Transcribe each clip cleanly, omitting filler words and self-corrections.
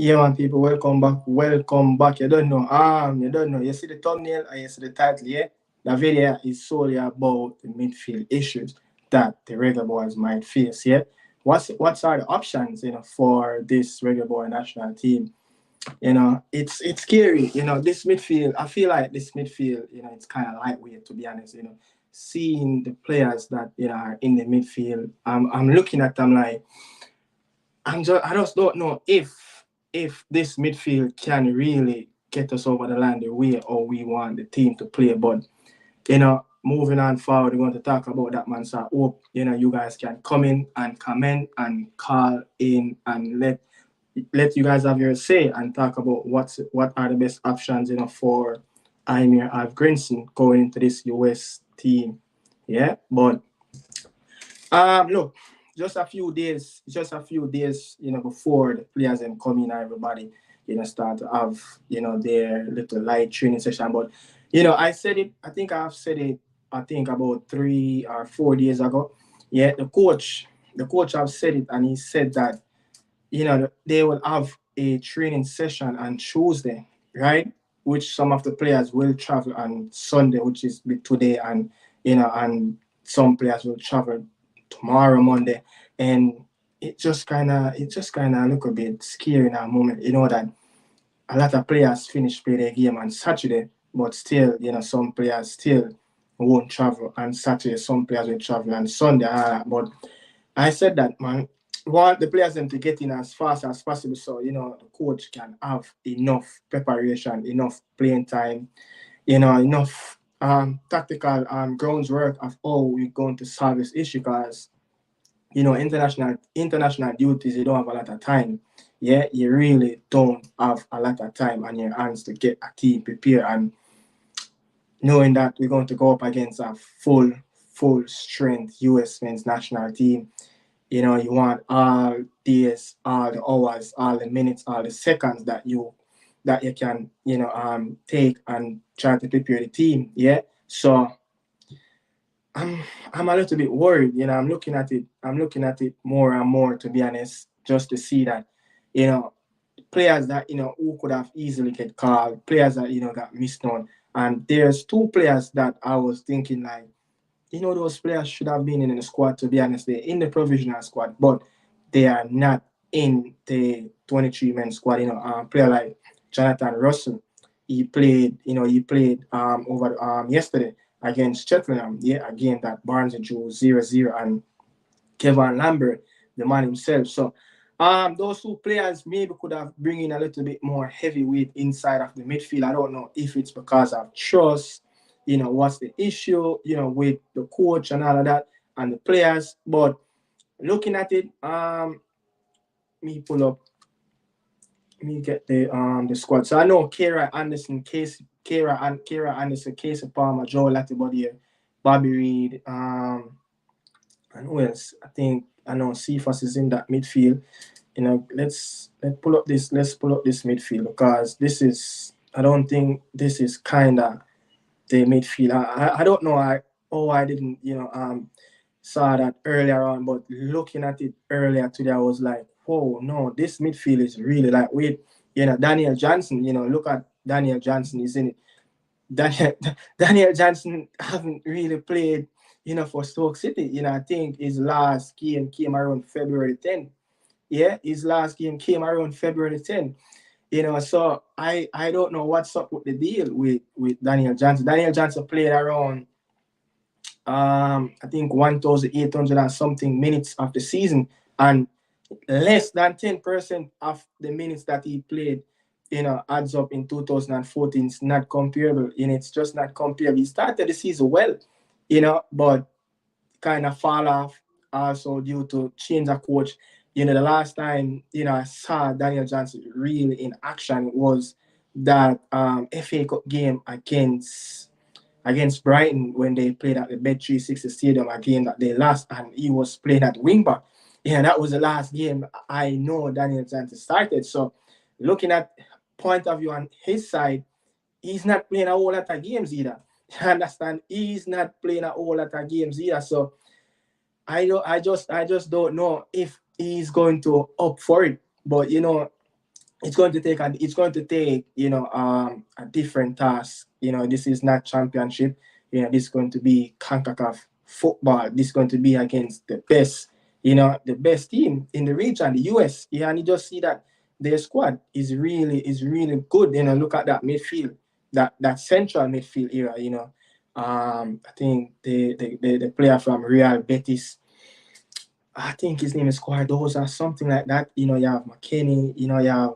Yeah, man, people, welcome back. Welcome back. You don't know. You see the thumbnail and you see the title, yeah? The video is solely about the midfield issues that the Reggae Boys might face, yeah? What's are the options, for this Reggae Boy national team? It's scary. This midfield, I feel like this midfield, it's kind of lightweight, to be honest. Seeing the players that, are in the midfield, I'm looking at them like, I just don't know if this midfield can really get us over the line the way or we want the team to play. But moving on forward, we're going to talk about that, man. So I hope you guys can come in and comment and call in and let you guys have your say and talk about what are the best options for Imir Algrinson going into this US team. Yeah, but look, just a few days, before the players and come in, everybody, start to have, their little light training session. But, I said it, I think I've said it, I think about 3 or 4 days ago. Yeah, the coach have said it, and he said that, they will have a training session on Tuesday, right? Which some of the players will travel on Sunday, which is today, and some players will travel tomorrow, Monday, and it just kind of look a bit scary in that moment. That a lot of players finish play their game on Saturday, but still, some players still won't travel on Saturday. Some players will travel on Sunday. But I said that, man, want the players them to get in as fast as possible, so the coach can have enough preparation, enough playing time, enough tactical grounds work of how we're going to solve this issue. Because international duties, you don't have a lot of time. Yeah, you really don't have a lot of time on your hands to get a team prepared, and knowing that we're going to go up against a full strength US men's national team. You want all days, all the hours, all the minutes, all the seconds that you can take and try to prepare the team. Yeah. So I'm a little bit worried. I'm looking at it. I'm looking at it more and more, to be honest, just to see that, you know, players that who could have easily get called, players that got missed on. And there's two players that I was thinking like, those players should have been in the squad. To be honest, they're in the provisional squad, but they are not in the 23-man squad. Player like Jonathan Russell, he played over yesterday against Cheltenham. Yeah, again that Barnes and drew 0-0, and Kevin Lambert, the man himself. So those two players maybe could have bring in a little bit more heavyweight inside of the midfield. I don't know if it's because of trust, what's the issue, with the coach and all of that and the players. But looking at it, me pull up, me get the squad. So I know Kara Anderson, Casey Palmer, Joe Latibody, Bobby Reed, and who else? I think I know Cephas is in that midfield. Let's pull up this midfield, because this is, I don't think this is kind of the midfield. I don't know. I didn't saw that earlier on, but looking at it earlier today, I was like, whoa, no, this midfield is really like, wait, Daniel Johnson. Look at Daniel Johnson is in it. Daniel Daniel Johnson haven't really played, for Stoke City. I think his last game came around February 10th. Yeah, his last game came around February 10th. So I don't know what's up with the deal with Daniel Johnson. Daniel Johnson played around I think 1,800 and something minutes of the season, and less than 10% of the minutes that he played, adds up in 2014. It's not comparable. It's just not comparable. He started the season well, but kind of fall off also due to change of coach. The last time, I saw Daniel Johnson really in action was that FA Cup game against Brighton, when they played at the Bet360 Stadium, a game that they lost, and he was playing at wing back. Yeah, that was the last game I know Daniel Johnson started. So looking at point of view on his side, he's not playing a whole lot of games either. You understand? He's not playing a whole lot of games either. So I just don't know if he's going to up for it. But it's going to take a different task. This is not championship. This is going to be CONCACAF football. This is going to be against the best, the best team in the region, the US. Yeah, and you just see that their squad is really good. Look at that midfield, that central midfield era. I think the player from Real Betis, I think his name is Cardoza, something like that. You have McKinney, you have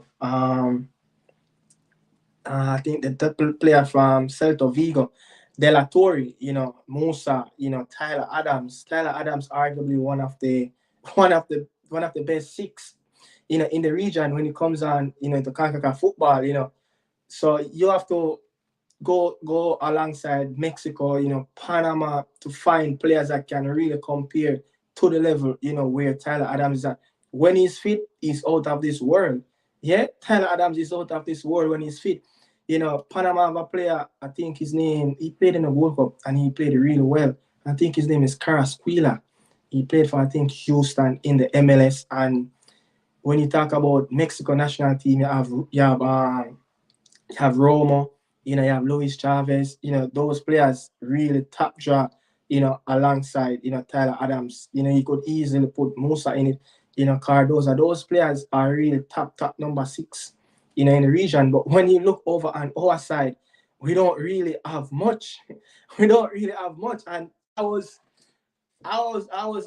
I think the player from Celta Vigo, De La Torre, Musa, Tyler Adams. Tyler Adams, arguably one of the best six, in the region when it comes on, to CONCACAF football. So you have to go alongside Mexico, Panama, to find players that can really compare to the level, where Tyler Adams is at. When he's fit, he's out of this world. Yeah, Tyler Adams is out of this world when he's fit. Panama have a player, I think his name, he played in the World Cup and he played really well. I think his name is Carrasquilla. He played for, I think, Houston in the MLS. And when you talk about Mexico national team, you have Romo, you have Luis Chavez, those players really top draw, alongside, Tyler Adams. You could easily put Musa in it, Cardoza. Those players are really top number six, in the region. But when you look over on our side, we don't really have much. We don't really have much. And I was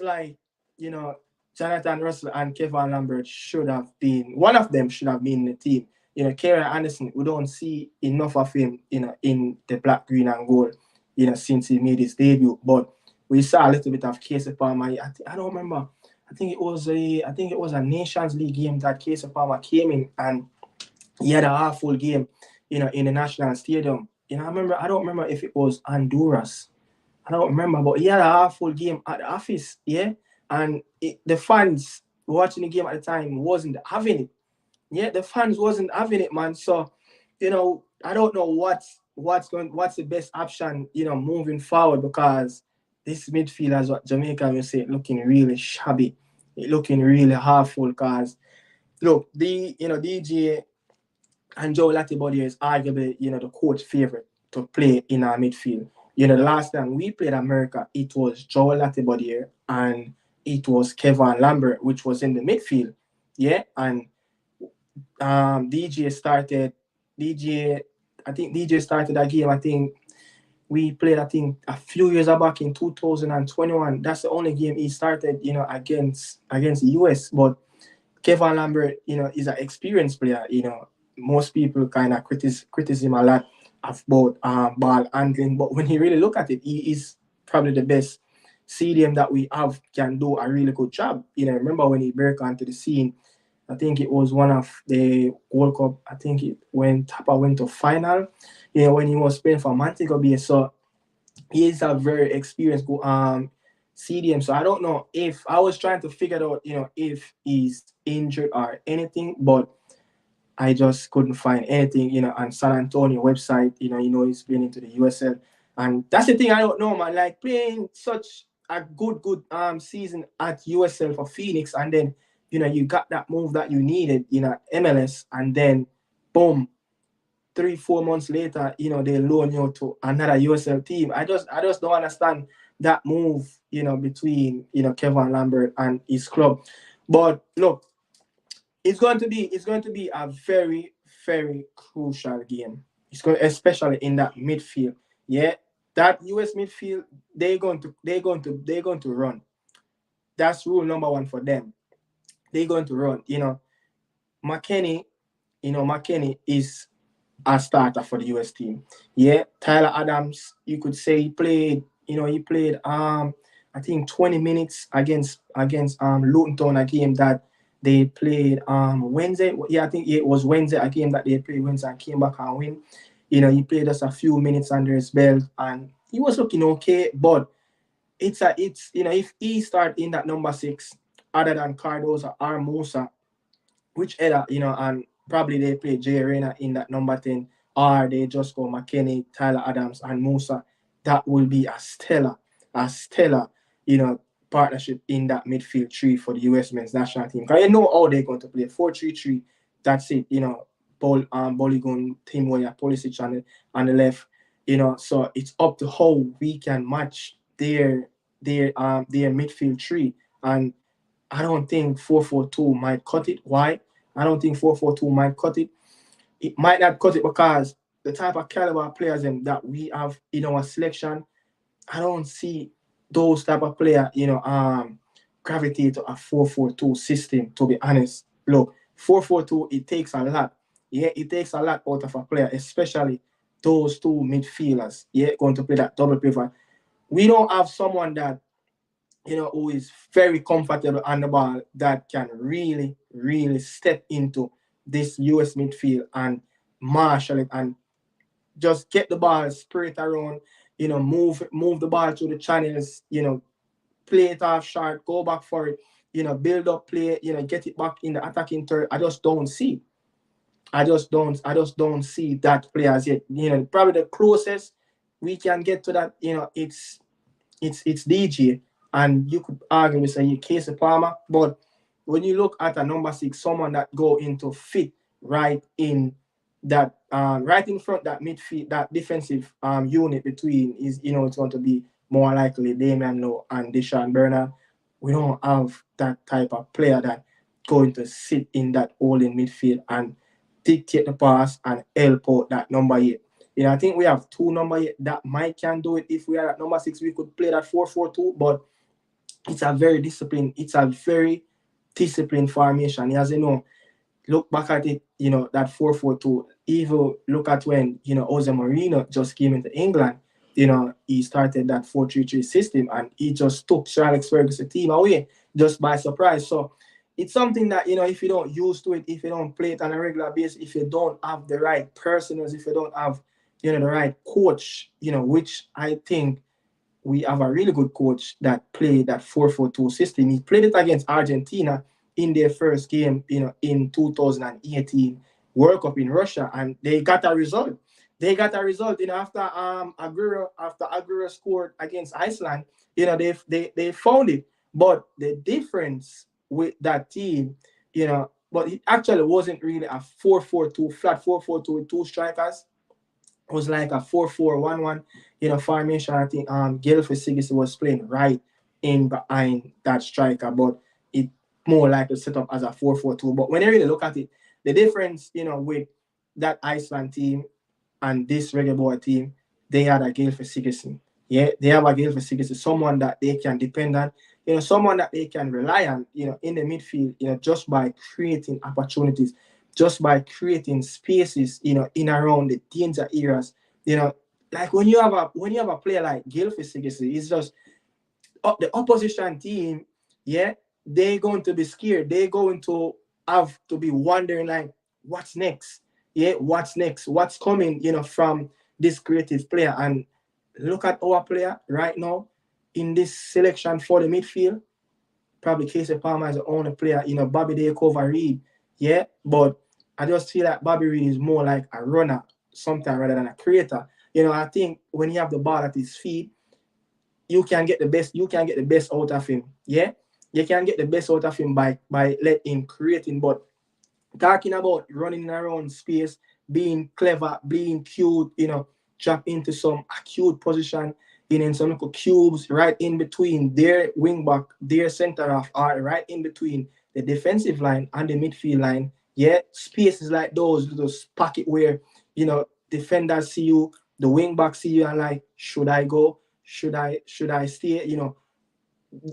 like, you know, Jonathan Russell and Kevin Lambert should have been, one of them should have been in the team. Kieran Anderson, we don't see enough of him, in the black, green, and gold, since he made his debut. But we saw a little bit of Casey Palmer. I don't remember. I think it was a Nations League game that Casey Palmer came in and he had a half full game, in the national stadium. I don't remember if it was Honduras. I don't remember, but he had a half full game at the office, yeah. And the fans watching the game at the time wasn't having it. Yeah, the fans wasn't having it, man. So, I don't know what's the best option, moving forward, because this midfield, as what Jamaica will say, looking really shabby, it looking really half full. Cause look, DJ and Joe Latibody is arguably, the coach favorite to play in our midfield. The last time we played America, it was Joe Latibody and it was Kevin Lambert, which was in the midfield. Yeah, and DJ started. DJ, I think DJ started that game. I think we played. I think a few years back in 2021. That's the only game he started. Against the US. But Kevin Lambert, is an experienced player. Most people kind of criticize him a lot about ball handling, but when you really look at it, he is probably the best CDM that we have, can do a really good job. Remember when he broke onto the scene, I think it was one of the World Cup, I think when Tapa went to final, when he was playing for Montego Bay. So he is a very experienced CDM. So I don't know, if I was trying to figure out, if he's injured or anything, but I just couldn't find anything, on San Antonio website. He's playing into the USL, and that's the thing I don't know, man. Like, playing such a good season at USL for Phoenix, and then you got that move that you needed, MLS, and then boom, 3-4 months later, they loan you to another USL team. I just don't understand that move, between Kevin Lambert and his club. But look, it's going to be a very, very crucial game. Especially in that midfield. Yeah, that US midfield, they're going to run. That's rule number one for them. They're going to run. McKennie, McKennie is a starter for the US team. Yeah, Tyler Adams, you could say he played I think 20 minutes against Luton Town, a game that they played Wednesday. Yeah, I think it was Wednesday, a game that they played Wednesday and came back and win. He played just a few minutes under his belt and he was looking okay, but if he start in that number six, other than Cardoza or Musa, which either, and probably they play Jay Reyna in that number 10, or they just go McKennie, Tyler Adams, and Musa. That will be a stellar, partnership in that midfield tree for the US men's national team. Because you know how they're going to play 4-3-3. that's it. Boligun, Tim Weah, Pulisic on the left. So it's up to how we can match their midfield three. And I don't think 4-4-2 might cut it. Why? I don't think 4-4-2 might cut it. It might not cut it because the type of caliber of players that we have in our selection, I don't see those type of player, gravitate to a 4-4-2 system, to be honest. Look, 4-4-2, it takes a lot. Yeah, it takes a lot out of a player, especially those two midfielders. Yeah, going to play that double pivot. We don't have someone that, who is very comfortable on the ball that can really, really step into this US midfield and marshal it and just get the ball, spray it around, move the ball through the channels, play it off short, go back for it, build up play, get it back in the attacking third. I just don't see. I just don't see that player as yet. Probably the closest we can get to that, it's DJ, and you could argue with say Casey Palmer, but when you look at a number 6, someone that go into fit right in that right in front, that midfield, that defensive unit between is, it's going to be more likely Damian Lowe and Deshaun Bernard. We don't have that type of player that going to sit in that holding midfield and dictate the pass and help out that number 8. I think we have 2 number 8 that might can do it. If we are at number 6, we could play that 4-4-2, but it's a very disciplined formation. As you know, look back at it, that 4-4-2. Even look at when, Jose Mourinho just came into England, he started that 4-3-3 system and he just took Sir Alex Ferguson's team away just by surprise. So it's something that, if you don't use to it, if you don't play it on a regular basis, if you don't have the right personals, if you don't have, the right coach, which I think we have a really good coach that played that 4-4-2 system. He played it against Argentina in their first game, in 2018 World Cup in Russia, and they got a result. After Aguero scored against Iceland, they found it. But the difference with that team, but it actually wasn't really a 4-4-2 flat 4-4-2 with 2 strikers. It was like a 4-4-1-1, formation. I think Gelfi Sigis was playing right in behind that striker, but it more likely set up as a 4-4-2. But when you really look at it, the difference, with that Iceland team and this Reggae Boy team, they had a Gelfi Sigurdsson. Yeah, they have a Gelfi Sigurdsson, someone that they can depend on, someone that they can rely on, in the midfield, just by creating opportunities, just by creating spaces, in around the danger areas. Like when you have a player like Gelfi Sigurdsson, it's just the opposition team, yeah, they're going to be scared. They're going to have to be wondering, like, what's next? Yeah, what's next? What's coming, from this creative player? And look at our player right now in this selection for the midfield. Probably Casey Palmer is the only player, Bobby Day cover Reed. Yeah, but I just feel like Bobby Reed is more like a runner sometimes rather than a creator. I think when you have the ball at his feet, you can get the best out of him. Yeah, you can get the best out of him by letting him creating. But talking about running around space, being clever, being cute, drop into some acute position, in some little cubes right in between their wing back, their center half, or right in between the defensive line and the midfield line. Yeah, spaces like those pocket where, defenders see you, the wing back see you, and like, should I go? Should I stay?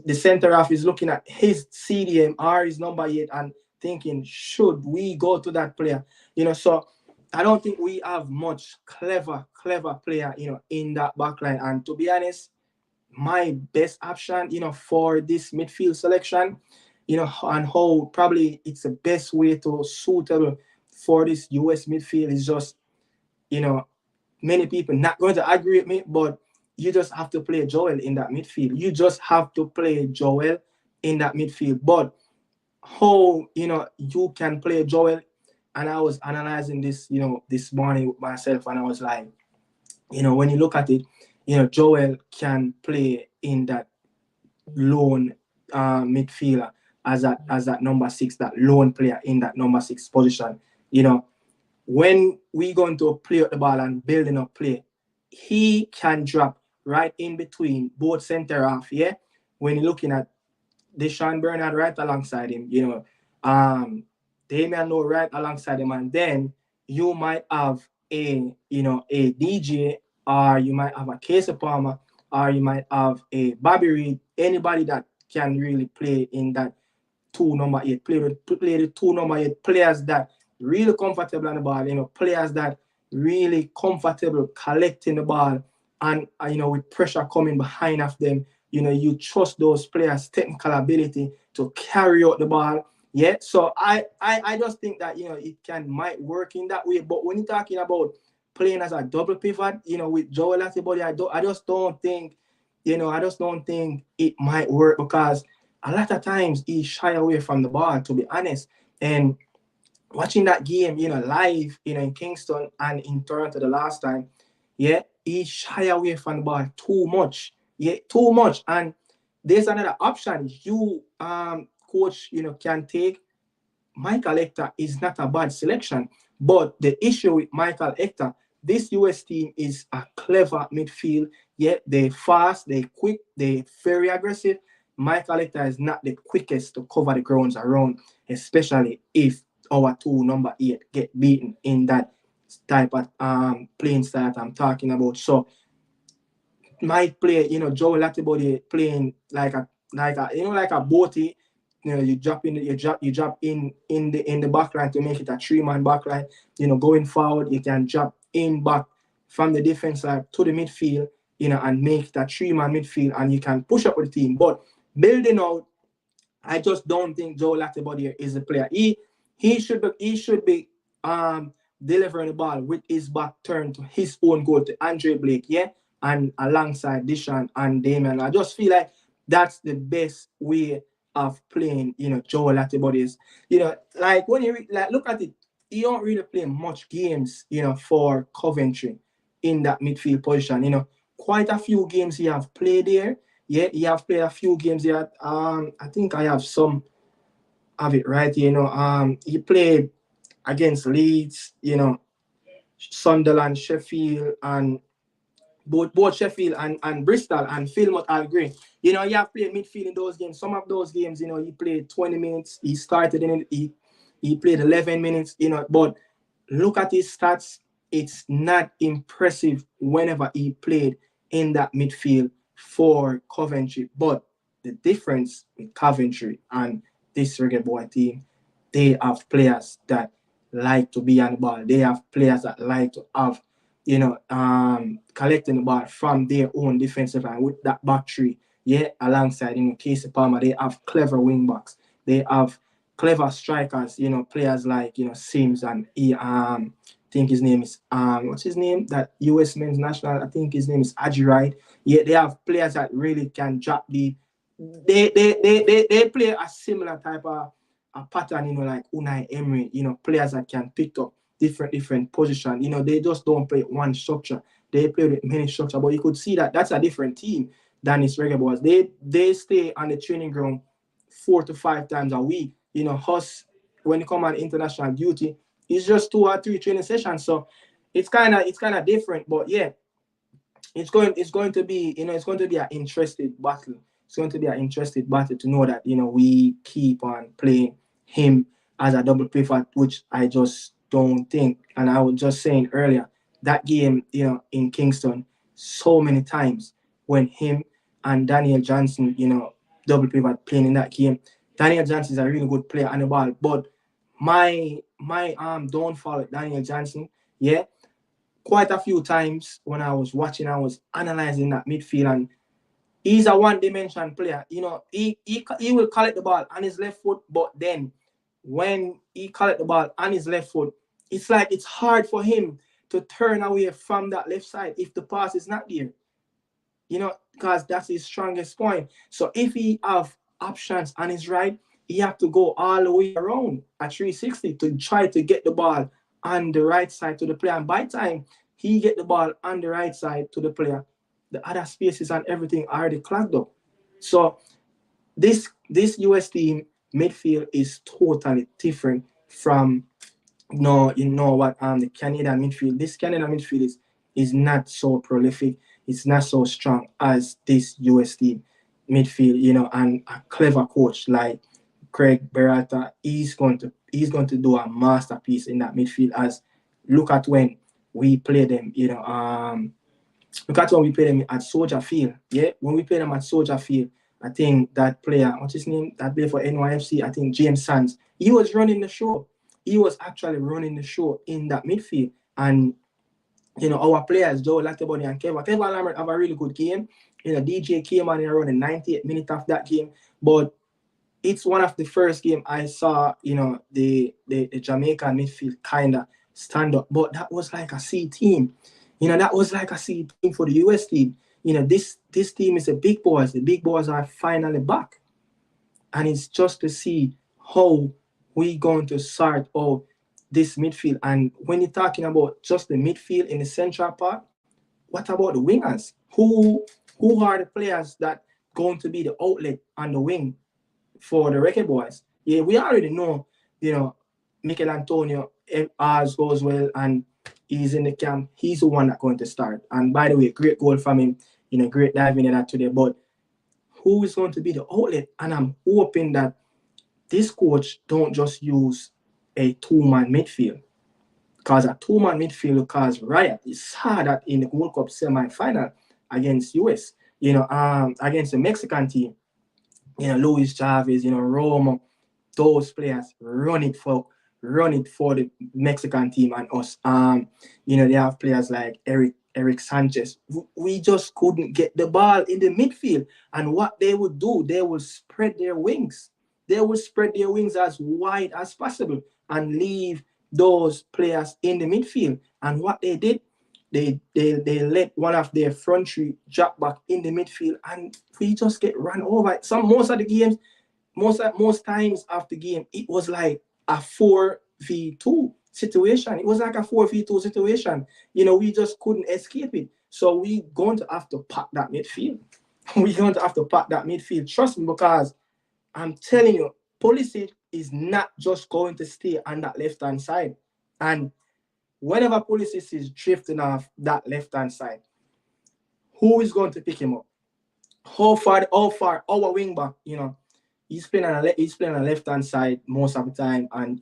The center half is looking at his CDM or his number 8 and thinking, should we go to that player? So I don't think we have much clever player, in that backline. And to be honest, my best option, for this midfield selection, and how probably it's the best way to suitable for this US midfield is just, many people not going to agree with me, but you just have to play Joel in that midfield. You just have to play Joel in that midfield. But how, you can play Joel, and I was analyzing this, this morning with myself, and I was like, when you look at it, Joel can play in that lone midfielder as that number 6, that lone player in that number 6 position. You know, when we going to play up the ball and building up play, he can drop right in between both center half. Yeah, when you're looking at Deshaun Bernard right alongside him, you know, Damian Lowe right alongside him, and then you might have a DJ, or you might have a Casey Palmer, or you might have a Bobby Reed, anybody that can really play in that 2 number 8, play the 2 number 8 players that really comfortable on the ball, you know, players that really comfortable collecting the ball, and you know, with pressure coming behind of them, you know, you trust those players' technical ability to carry out the ball. Yeah, so I just think that, you know, it might work in that way. But when you're talking about playing as a double pivot, you know, with Joel Latibody, I just don't think, you know, I just don't think it might work, because a lot of times he shy away from the ball, to be honest. And watching that game, you know, live, you know, in Kingston and in Toronto the last time, yeah, he shy away from the ball too much. Yeah, too much. And there's another option you coach, you know, can take. Michael Hector is not a bad selection, but the issue with Michael Hector, this US team is a clever midfield. Yeah, they're fast, they're quick, they're very aggressive. Michael Hector is not the quickest to cover the grounds around, especially if our 2 number 8 get beaten in that type of playing style that I'm talking about. So might play, you know, Joe Latibody playing like a boaty. You know, you drop in the back line to make it a 3-man back line. You know, going forward, you can drop in back from the defense side to the midfield, you know, and make that 3-man midfield, and you can push up with the team. But building out, I just don't think Joe Latibody is a player. He should be delivering the ball with his back turned to his own goal, to Andre Blake, yeah, and alongside Dishon and Damien. I just feel like that's the best way of playing, you know, Joe Latibody is. You know, like when you look at it, he don't really play much games, you know, for Coventry in that midfield position. You know, quite a few games he have played there. Yeah, he have played a few games here. I think I have some of it right here. You know, he played against Leeds, you know, Sunderland, Sheffield, and both Sheffield and Bristol and Philmont Algreen. You know, he have played midfield in those games. Some of those games, you know, he played 20 minutes. He started in it. He played 11 minutes. You know, but look at his stats. It's not impressive whenever he played in that midfield for Coventry. But the difference with Coventry and this Reggae Boy team, they have players that like to be on the ball. They have players that like to have, you know, collecting the ball from their own defensive line with that back three. Yeah, alongside, you know, Casey Palmer, they have clever wing backs. They have clever strikers, you know, players like, you know, Sims, and he think his name is what's his name? That US men's national, I think his name is Aji Wright. Yeah, they have players that really can drop deep. They play a similar type of a pattern, you know, like Unai Emery, you know, players that can pick up different position. You know, they just don't play one structure. They play with many structure, but you could see that that's a different team than his Reggae Boys. They stay on the training ground 4 to 5 times a week. You know, us when you come on international duty, it's just 2 or 3 training sessions. So it's kind of different. But yeah, it's going to be, you know, it's going to be an interesting battle. It's going to be an interesting battle to know that, you know, we keep on playing him as a double pivot, which I just don't think. And I was just saying earlier, that game, you know, in Kingston, so many times when him and Daniel Johnson, you know, double pivot playing in that game. Daniel Johnson is a really good player on the ball, but my downfall with Daniel Johnson, yeah, quite a few times when I was watching, I was analyzing that midfield, and he's a one-dimension player. You know, he will collect the ball on his left foot, but then when he collect the ball on his left foot, it's like it's hard for him to turn away from that left side if the pass is not there. You know, because that's his strongest point. So if he have options on his right, he have to go all the way around at 360 to try to get the ball on the right side to the player. And by time he get the ball on the right side to the player, the other spaces and everything are already clogged up. So this US team midfield is totally different from no, you know what the Canadian midfield. This Canadian midfield is not so prolific. It's not so strong as this US team midfield, and a clever coach like Craig Berhalter, he's going to do a masterpiece in that midfield. As look at when we play them, look at when we play them at Soldier Field. Yeah, when we play them at Soldier Field, I think that player, what's his name, that player for NYFC, I think James Sands, he was running the show. He was actually running the show in that midfield. And, our players, Joe Latibody and Kevin Lambert have a really good game. DJ came on in around the 98th minute of that game. But it's one of the first game I saw, the Jamaican midfield kind of stand up. But that was like a C team. That was like a C team for the US team. This team is the big boys. The big boys are finally back. And it's just to see how we going to sort out this midfield. And when you're talking about just the midfield in the central part, what about the wingers? Who are the players that going to be the outlet on the wing for the Reggae boys? Yeah, we already know, Mikel Antonio, if ours goes well and he's in the camp, he's the one that's going to start. And by the way, great goal from him, great diving in that today. But who is going to be the outlet? And I'm hoping that this coach don't just use a two-man midfield. Because a two-man midfield will cause riot. It's hard that in the World Cup semi-final against US, against the Mexican team, Luis Chavez, Romo, those players run it for the Mexican team and us. They have players like Eric Sanchez. We just couldn't get the ball in the midfield. And what they would do, they will spread their wings. They will spread their wings as wide as possible and leave those players in the midfield. And what they did, they let one of their front three drop back in the midfield, and we just get run over. Most of the games, most times after the game, it was like a 4v2 situation. It was like a 4v2 situation. We just couldn't escape it. So we going to have to pack that midfield. We're going to have to pack that midfield. Trust me, because I'm telling you, Pulisic is not just going to stay on that left-hand side. And whenever Pulisic is drifting off that left-hand side, who is going to pick him up? How far our wing back, he's playing on the left-hand side most of the time, and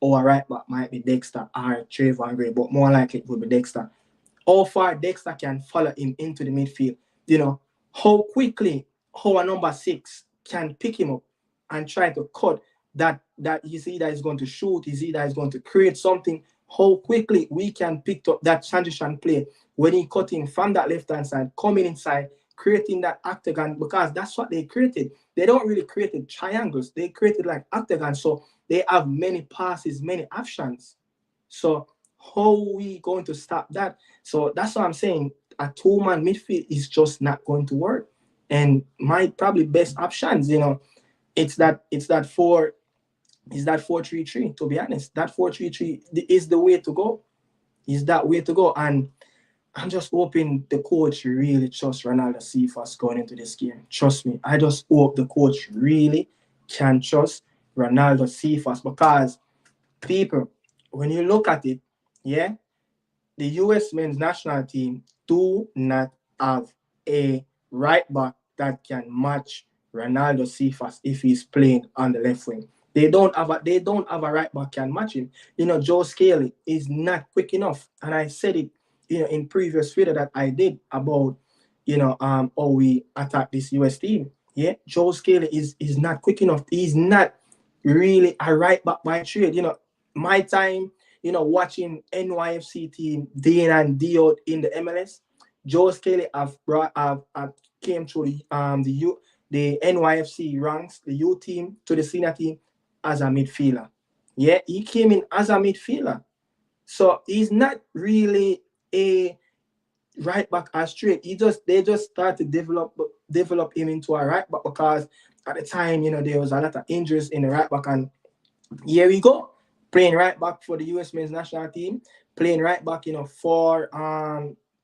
our right back might be Dexter or Trayvon Gray, but more likely it will be Dexter. How far Dexter can follow him into the midfield, how quickly our number 6 can pick him up and try to cut that he's either is going to shoot, he's either is going to create something, how quickly we can pick up that transition play when he cutting from that left-hand side, coming inside, creating that octagon, because that's what they created. They don't really create triangles. They created like octagons, so they have many passes, many options. So how are we going to stop that? So that's what I'm saying. A two-man midfield is just not going to work. And my probably best options, it's that 4-3-3, to be honest. That 4-3-3 is the way to go. Is that way to go. And I'm just hoping the coach really trusts Ronaldo Cephas going into this game. Trust me. I just hope the coach really can trust Ronaldo Cephas, because people, when you look at it, yeah, the US men's national team do not have a right back that can match Ronaldo Cephas if he's playing on the left wing. They don't have a right back can match him. Joe Scaly is not quick enough. And I said it, in previous video that I did about, how we attack this US team. Yeah, Joe Scaly is not quick enough. He's not really a right back by trade. My time, watching NYFC team day in and day out in the MLS, Joe Scaly have came through the NYFC ranks, the U team to the senior team as a midfielder. Yeah, he came in as a midfielder. So he's not really a right back as straight. They just started to develop him into a right back, because at the time, there was a lot of injuries in the right back, and here we go. Playing right back for the US men's national team, playing right back, for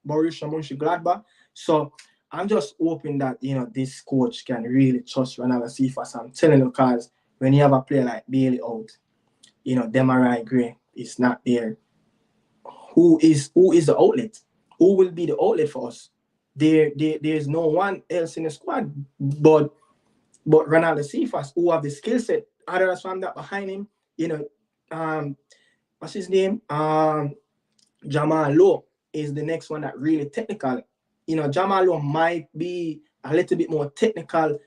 Borussia Mönchengladbach. So I'm just hoping that, this coach can really trust Ronaldo Cephas. I'm telling you, because when you have a player like Bailey out, you know, Demarai Gray is not there. Who is the outlet? Who will be the outlet for us? There's no one else in the squad but Ronaldo Cephas, who have the skill set. Others from that behind him, you know, what's his name? Jamal Lowe is the next one that really technical. You know, Jamal Lowe might be a little bit more technical,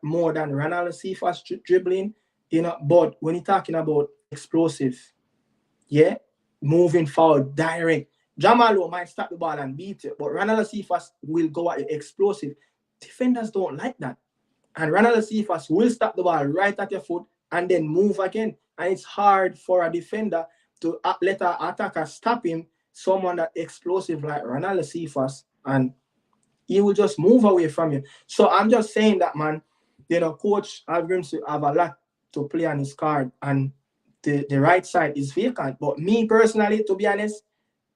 more than Ronaldo Cephas dribbling, you know, but when you're talking about explosive, yeah, moving forward, direct, Jamal Lowe might stop the ball and beat it, but Ronaldo Cephas will go at it explosive. Defenders don't like that. And Ronaldo Cephas will stop the ball right at your foot and then move again. And it's hard for a defender to let an attacker stop him, someone that explosive like Ronaldo Cephas, and he will just move away from you. So I'm just saying that, man, you know, Coach Algrimsey have a lot to play on his card, and the right side is vacant. But me personally, to be honest,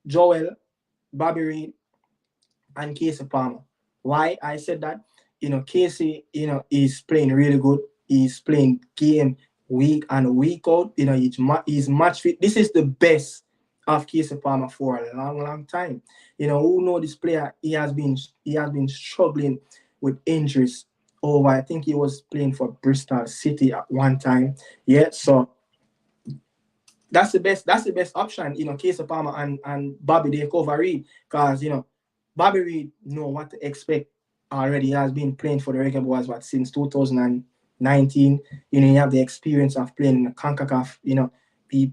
Joel, Bobby Reid, and Casey Palmer. Why I said that? You know, Casey, you know, is playing really good. He's playing game week and week out. You know, he's match fit. This is the best of Casey Palmer for a long, long time. You know, who know this player? He has been struggling with injuries. Oh, I think he was playing for Bristol City at one time. Yeah, so that's the best option. You know, Casey Palmer and Bobby, they cover Reid, because you know Bobby Reid know what to expect already. He has been playing for the Reggae Boyz since 2019. You know, he have the experience of playing in the CONCACAF. You know, he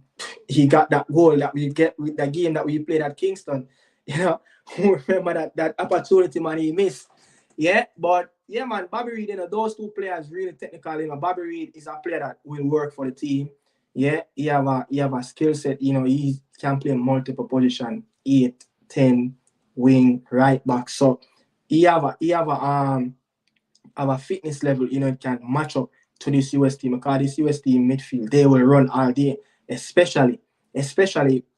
got that goal that we get with the game that we played at Kingston. You know, remember that opportunity, man, he missed. Yeah, but yeah, man, Bobby Reid, you know, those two players really technical. You know, Bobby Reid is a player that will work for the team. Yeah, he have a skill set. You know, he can play multiple position, 8, 10, wing, right back. So he have a fitness level. You know, it can match up to this US team, because this US team midfield, they will run all day, especially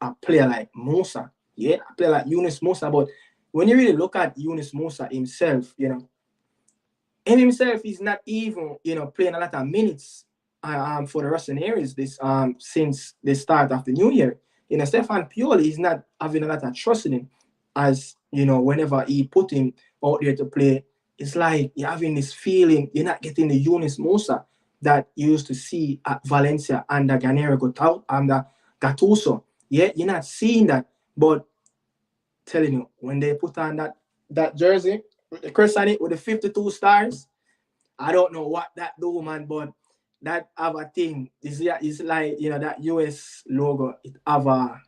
a player like Musa. Yeah, a player like Yunus Musa. But when you really look at Yunus Musa himself, you know, himself is not even, you know, playing a lot of minutes for the Russian areas this since the start of the new year. You know, Stefan Pioli is not having a lot of trust in him, as you know, whenever he put him out there to play, it's like you're having this feeling you're not getting the Yunus Musa that you used to see at Valencia under Gattuso. Yeah, you're not seeing that. But telling you, when they put on that jersey with the crest on it with the 52 stars, I don't know what that do, man, but that have a thing. It's like, you know, that US logo, it have a,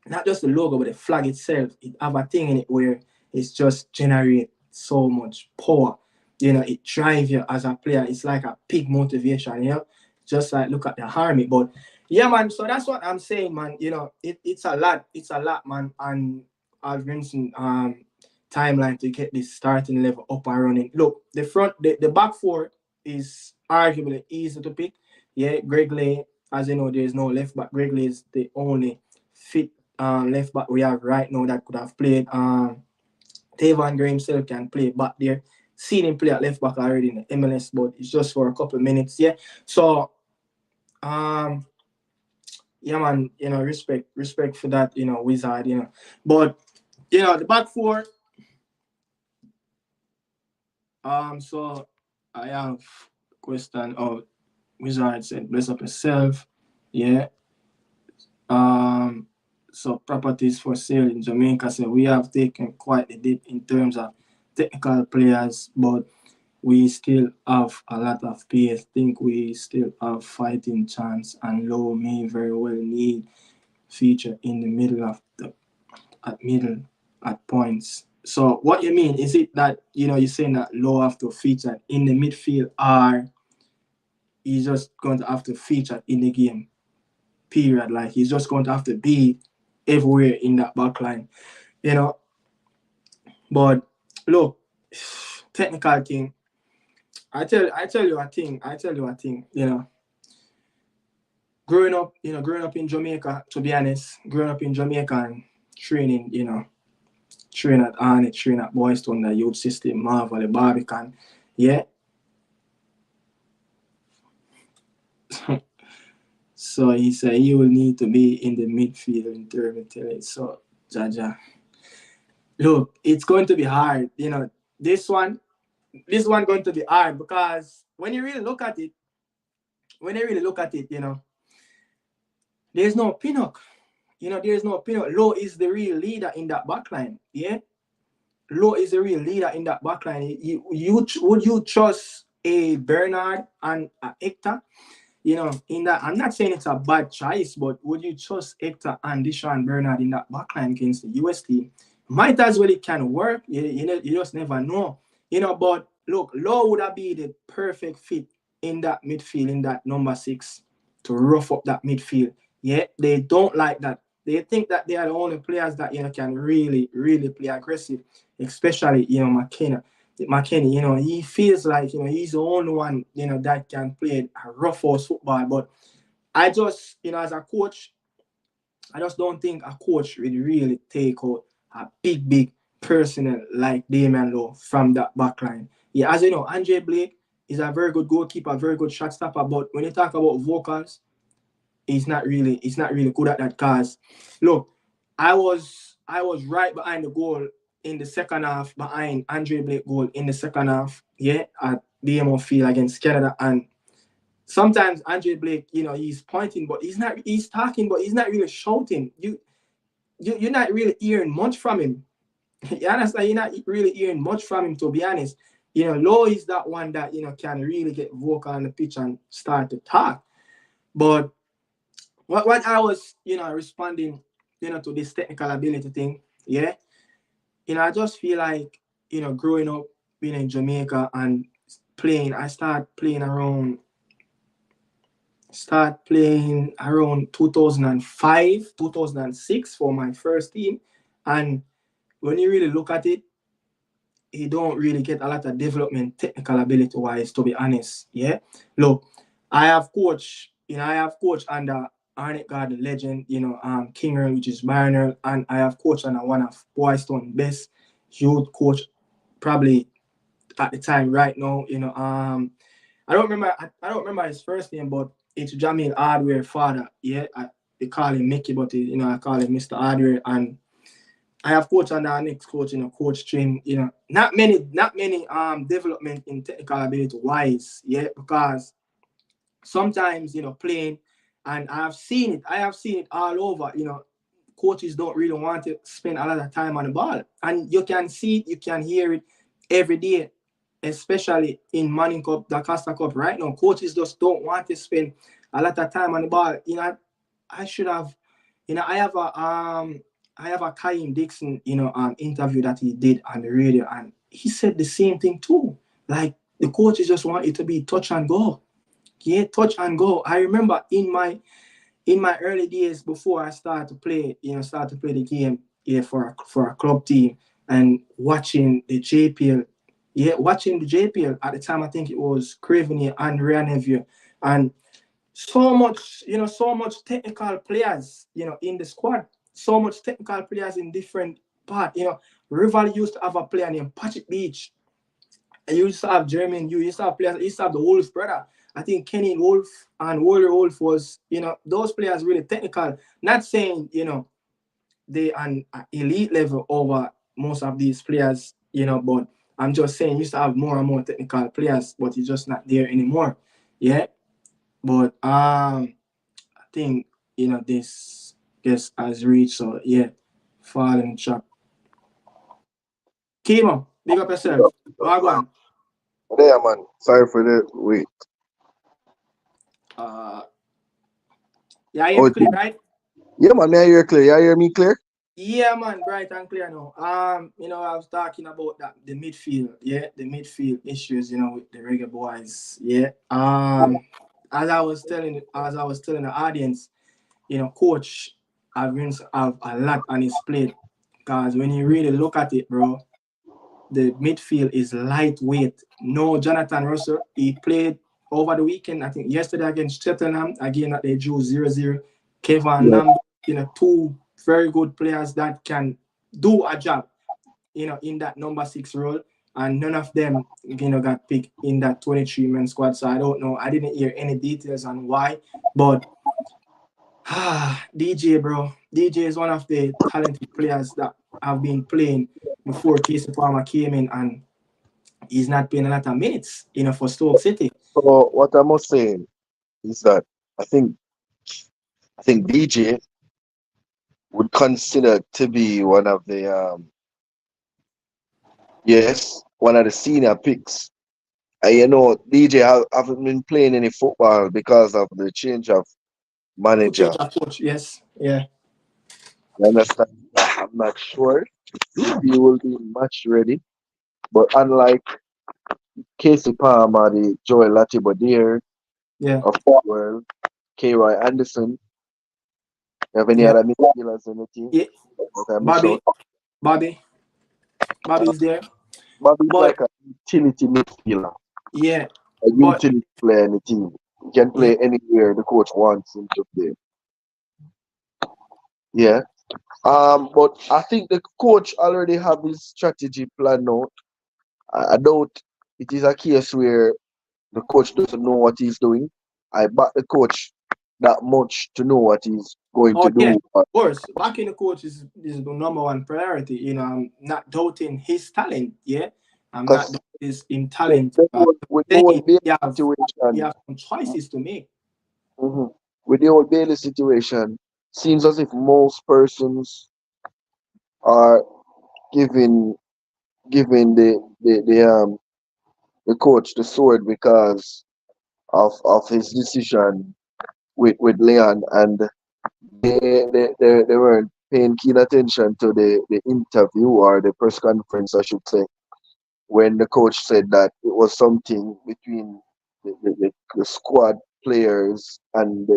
not just the logo, but the flag itself, it have a thing in it where it's just generate so much power. You know, it drive you as a player. It's like a big motivation, you know, just like look at the army. But yeah, man, so that's what I'm saying, man. You know, it's a lot, man. And I've been timeline to get this starting level up and running. Look, the back four is arguably easy to pick. Yeah, Greg Lay, as you know, there's no left back. Greg Lay is the only fit left back we have right now that could have played. Tavon Gray himself can play back there. Seen him play at left back already in the MLS, but it's just for a couple of minutes. Yeah, so yeah, man, you know, respect for that, you know, Wizard, you know, but you know, the back four. So I have question. Oh, Wizard said, bless up yourself. Yeah. So properties for sale in Jamaica. So we have taken quite a dip in terms of technical players, but we still have a lot of pace. Think we still have fighting chance, and Low may very well need feature in the middle of the at points. So what you mean, is it that, you know, you're saying that Low have to feature in the midfield, or he's just going to have to feature in the game, period? Like, he's just going to have to be everywhere in that back line, you know? But look, technical thing, I tell you a thing, you know. Growing up in Jamaica, to be honest, and training, you know, train at Arnett, train at Boyz, the youth system, Marvel, the Barbican. Yeah. So he said he will need to be in the midfield intermittently. So Jaja, look, it's going to be hard. This one going to be hard because when you really look at it, there's no Pinnock. There's no Pinnock. Low is the real leader in that backline. Yeah, Low is the real leader in that backline. Would you trust a Bernard and a Hector? In that, I'm not saying it's a bad choice, but would you trust Hector and Deshaun Bernard in that backline against the US team? Might as well it can work. You just never know. But look, Low would have been the perfect fit in that midfield, in that number 6, to rough up that midfield. Yeah, they don't like that. They think that they are the only players that can really, really play aggressive, especially McKenna. McKenny, he feels like he's the only one that can play a rough house football. But I just as a coach, I just don't think a coach would really take out a big personnel like Damian Lowe from that backline. Yeah, as you know, Andre Blake is a very good goalkeeper, a very good shot stopper. But when you talk about vocals, he's not really good at that. Cause look, I was right behind the goal in the second half, behind Andre Blake goal in the second half, yeah, at BMO Field against Canada. And sometimes Andre Blake, he's pointing, but he's talking, but he's not really shouting. You're not really hearing much from him. You understand? You're not really hearing much from him, to be honest. Low is that one that, can really get vocal on the pitch and start to talk. But what I was, responding, to this technical ability thing, yeah, I just feel like, growing up, being in Jamaica and playing, I started playing around 2005, 2006 for my first team. And when you really look at it, you don't really get a lot of development technical ability wise, to be honest. Yeah. Look, I have coached under Arnett Garden legend, King Earl, which is Byron Earl, and I have coached under one of Boyz best youth coach probably at the time right now. I don't remember his first name, but it's Jamil Hardware father. Yeah, they call him Mickey, but I call him Mr. Hardware. And I have coached under our next coach, Coach Chin. Not many development in technical ability wise. Yeah, because sometimes playing, and I have seen it all over. Coaches don't really want to spend a lot of time on the ball, and you can see it, you can hear it every day, especially in Manning Cup, the Costa Cup right now. Coaches just don't want to spend a lot of time on the ball. I should have, I have a Kaim Dixon, interview that he did on the radio, and he said the same thing too. Like, the coaches just want it to be touch and go. Yeah, touch and go. I remember in my early days before I started to play, the game, yeah, for a club team, and watching the JPL. Yeah, watching the JPL at the time, I think it was Craven and Rhea Neville, and so much technical players, in the squad. So much technical players in different part. Rival used to have a player named Patrick Beach. You used to have Jermaine. You used to have players. You used to have the Wolf brother. I think Kenny Wolf and Warrior Wolf was, those players really technical. Not saying, they an elite level over most of these players, but I'm just saying you used to have more and more technical players, but it's just not there anymore. Yeah. But I think, this guest has reached, so yeah, falling trap. Kimo, big up yourself. Wagwan. Yeah, man. Sorry for the wait. Yeah, I hear me clear, right? Yeah, man. I hear clear. You hear me clear? Yeah, man, bright and clear now. I was talking about that the midfield, yeah, the midfield issues, with the Reggae boys, yeah. As I was telling the audience, coach have a lot on his plate, because when you really look at it, bro, the midfield is lightweight. No Jonathan Russell. He played over the weekend, I think yesterday against Cheltenham, again that they drew 0-0. Kevin Lamb, two very good players that can do a job, in that number 6 role. and none of them, got picked in that 23-man squad. So I don't know. I didn't hear any details on why, but DJ, bro, DJ is one of the talented players that have been playing before Casey Palmer came in, and he's not playing a lot of minutes, for Stoke City. So what I must say is that I think I think DJ would consider to be one of the yes, one of the senior picks. DJ haven't been playing any football because of the change of manager. Change of coach, yes, yeah, You understand? I'm not sure if he will be match ready, but unlike Casey Palmer, the Joel Latibodier yeah, of the world, K. Roy Anderson, you have any yeah, other midfielders in the team yeah. that I miss out? Bobby, Bobby, Bobby's there, Bobby's but like a utility midfielder, yeah, a but utility player in the team. He can yeah, play anywhere the coach wants him to play. Yeah. But I think the coach already have his strategy planned out. I doubt it is a case where the coach doesn't know what he's doing. I back the coach that much to know what he's going oh to yeah, do. of course, backing the coach is the number one priority. I'm not doubting his talent. Yeah, I'm not Because doubting his in talent. with the Saying old Bailey you situation, have some choices to make. mhm, with the old Bailey situation, seems as if most persons are giving giving the coach the sword because of his decision with Leon, and they weren't paying keen attention to the interview or the press conference, I should say, when the coach said that it was something between the squad players and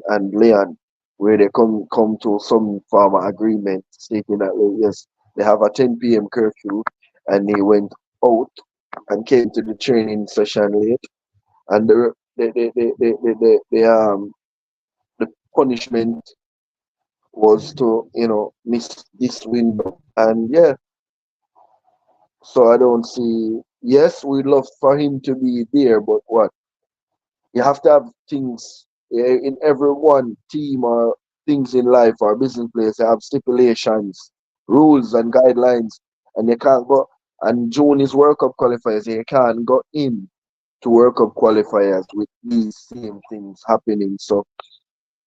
and Leon, where they come to some form of agreement stating that yes, they have a 10 p.m. curfew, and he went out and came to the training session late, and the punishment was to miss this window, and yeah, so I don't see. Yes, we'd love for him to be there, but what? You have to have things in every one team or things in life or business place. You have stipulations, rules, and guidelines, and you can't go. And June is World Cup qualifiers. You can't go in to World Cup qualifiers with these same things happening. So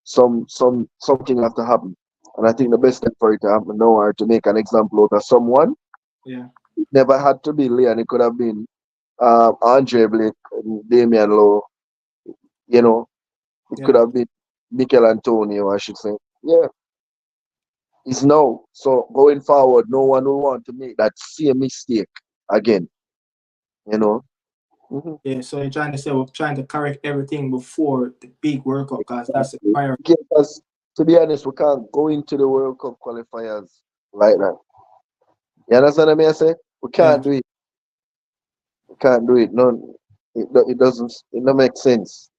something have to happen. And I think the best thing for it to happen now are to make an example out of someone. Yeah, It never had to be Leon. It could have been Andre Blake, Damian Lowe. You know, it could yeah, have been Mikel Antonio, I should say. Yeah, it's no. So going forward, no one will want to make that same mistake again. You know. Mm-hmm. yeah. So you're trying to say we're trying to correct everything before the big World Cup, because that's the Exactly. priority. Because to be honest, we can't go into the World Cup qualifiers like that. You understand what I mean? I say we Yeah, can't do it. We can't do it. No, it doesn't. It don't make sense.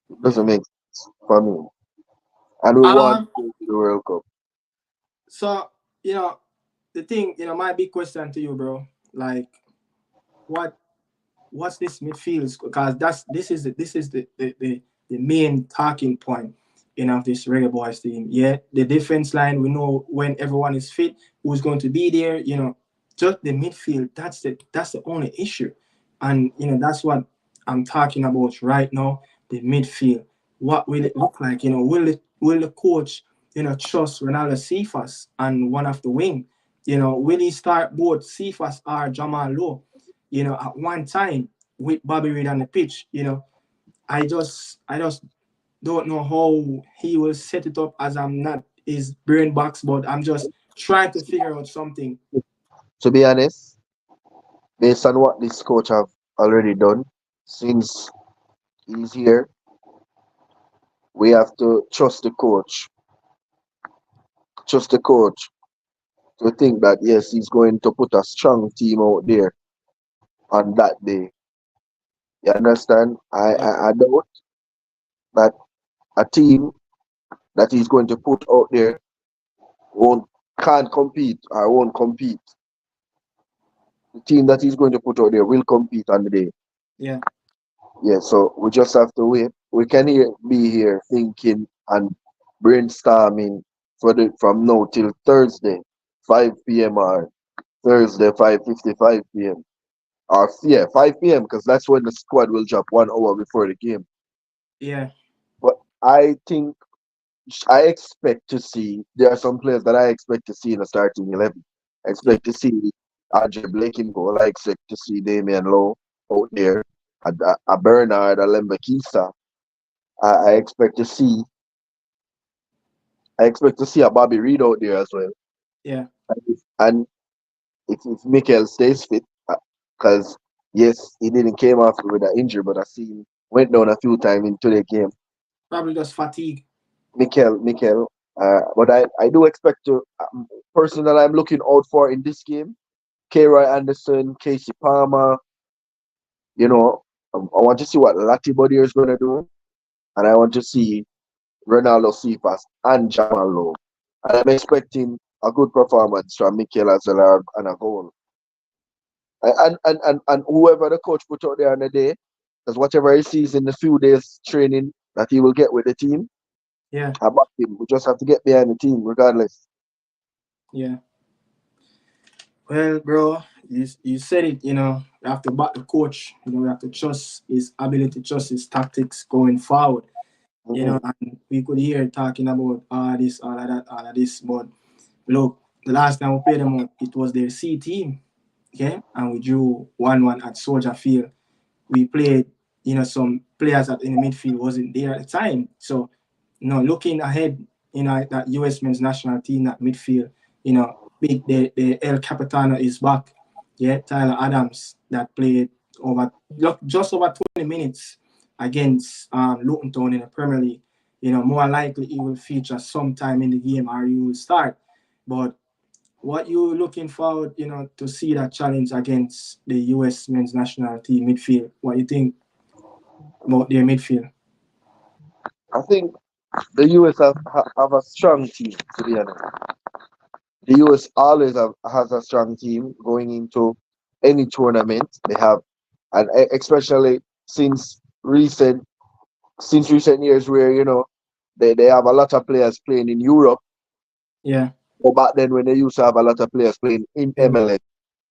It yeah. doesn't make sense for me. And we want Um. to go to the World Cup. So the thing, my big question to you, bro. Like, what what's this midfield? Because this is the main talking point, of this Reggae Boys team. Yeah, the defense line, we know when everyone is fit, who's going to be there. Just the midfield. That's the only issue, and that's what I'm talking about right now. The midfield. What will it look like? Will the coach trust Ronaldo Cephas and one of the wing? Will he start both Cephas or Jamal Lowe? At one time with Bobby Reid on the pitch. I just don't know how he will set it up, as I'm not his brain box, but I'm just trying to figure out something. To be honest, based on what this coach have already done since he's here, we have to trust the coach. Trust the coach to think that yes, he's going to put a strong team out there on that day. You understand? Yeah, I doubt that a team that he's going to put out there won't can't compete or won't compete the team that he's going to put out there will compete on the day. Yeah, Yeah, so we just have to wait. We can be here thinking and brainstorming from now till Thursday, 5 p.m. or Thursday, 5:55 p.m. Or yeah, 5 p.m. because that's when the squad will drop 1 hour before the game. yeah, But I think I expect to see there are some players that I expect to see in the starting 11. I yeah, expect to see Andre Blake in goal. I expect to see Damian Lowe out there, a Bernard, a Lembekisa. I expect to see a Bobby Reed out there as well. yeah. And if Mikel stays fit, because yes, he didn't came off with an injury, but I see him went down a few times into the game. Probably just fatigue. Mikel. But I do expect to person that I'm looking out for in this game, K. Roy Anderson, Casey Palmer. You know, I want to see what Latibody is going to do, and I want to see Ronaldo Cephas and Jamal Lowe. And I'm expecting a good performance from Mikel as well and a goal. And whoever the coach put out there on the day, because whatever he sees in the few days training that he will get with the team, Yeah, I back him. We just have to get behind the team regardless. yeah. Well, bro, you said it. You have to back the coach. You have to trust his ability, trust his tactics going forward. Hmm. And we could hear talking about all this, all of that, all of this. But look, the last time we played them, it was their C team, okay, and we drew 1-1 at Soldier Field. We played, some players in the midfield wasn't there at the time. So, looking ahead, at that US men's national team, that midfield, big the El Capitano is back. Yeah, Tyler Adams that played just over 20 minutes against Luton Town in the Premier League. More likely he will feature sometime in the game or he will start. But what you looking forward, to see that challenge against the US men's national team midfield? What you think about their midfield? I think the US have a strong team, to be honest. The US always has a strong team going into any tournament they have, and especially since recent recent years where they have a lot of players playing in Europe. Yeah, Or back then when they used to have a lot of players playing in MLS, yeah,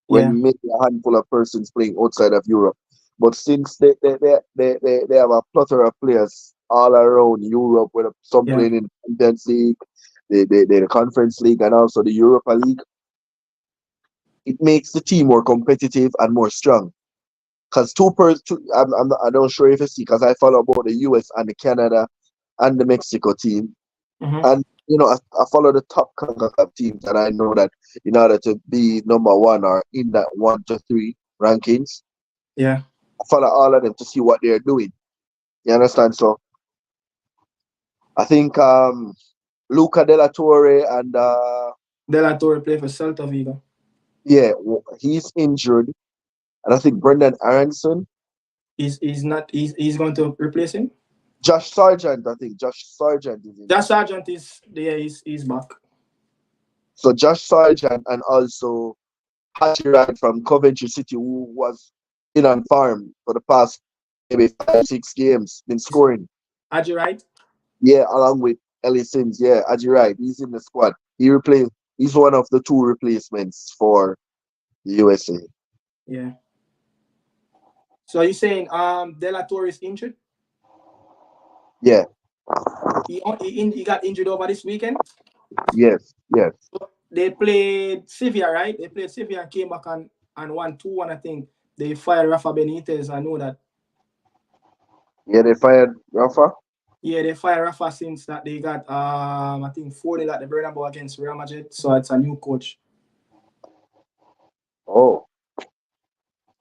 when maybe a handful of persons playing outside of Europe. But since they have a plethora of players all around Europe, with some yeah, playing in the Champions League, the Conference League, and also the Europa League, it makes the team more competitive and more strong. Because I'm not sure if you see, because I follow both the US and the Canada and the Mexico team. mm-hmm. And I follow the top CONCACAF teams, and I know that in order to be number one or in that 1 to 3 rankings, Yeah. I follow all of them to see what they're doing. You understand? So I think Luca De La Torre and De La Torre play for Celta Vigo. yeah, he's injured, and I think Brendan Aronson, He's not. He's going to replace him. Josh Sargent, I think Josh Sargent is That injured. sergeant is there. He's back. So Josh Sargent and also Haji Wright from Coventry City, who was in on farm for the past maybe 5 6 games, been scoring. Are you right? Yeah, along with Ellie Sims. Yeah, Haji Wright, he's in the squad. He's one of the 2 replacements for the USA. Yeah. So are you saying De La Torre is injured? Yeah, He got injured over this weekend. yes. They played Sevilla, right? They played Sevilla and came back and won 2-1. I think they fired Rafa Benitez. I know that. Yeah, they fired Rafa. Yeah, they fired Rafa since that they got I think 4-0 at the Bernabeu against Real Madrid. So it's a new coach. Oh,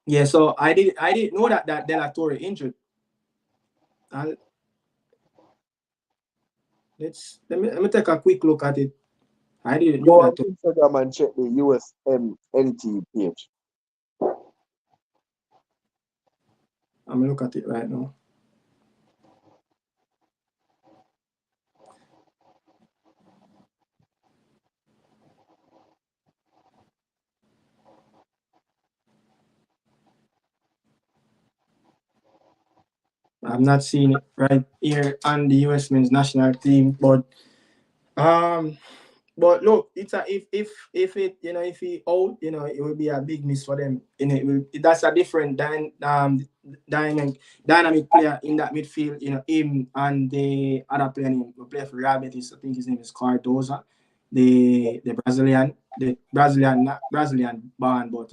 Yeah, so I didn't know that De La Torre injured. I'll, let me take a quick look at it. I didn't go know on that. Instagram and check the USMNT page. I'm gonna look at it right now. I'm not seeing it right here on the US men's national team, um, but look, it's a if it if he out, it will be a big miss for them. That's a different dynamic player in that midfield. Him and the other player who play for Real Betis. I think his name is Cardoza, the Brazilian not Brazilian born, but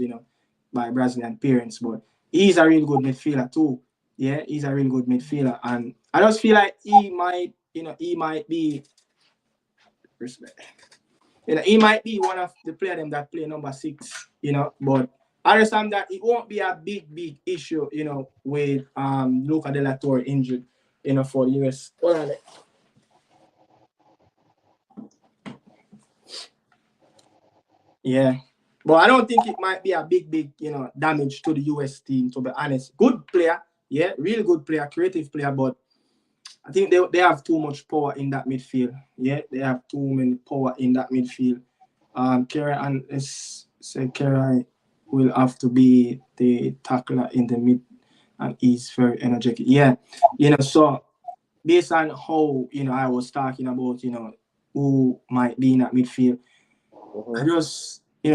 by Brazilian parents. But he's a really good midfielder too. Yeah, he's a really good midfielder, and I just feel like he might be respect. He might be one of the player them that play number 6, but I understand that it won't be a big issue, with Luca De La Torre injured, for the US. Hold on. Yeah. But I don't think it might be a big, damage to the US team, to be honest. Good player, yeah, really good player, creative player, but I think they have too much power in that midfield. Yeah, they have too many power in that midfield. Kerry and let's say Kerry will have to be the tackler in the mid, and he's very energetic. Yeah, so based on how I was talking about who might be in that midfield, I just we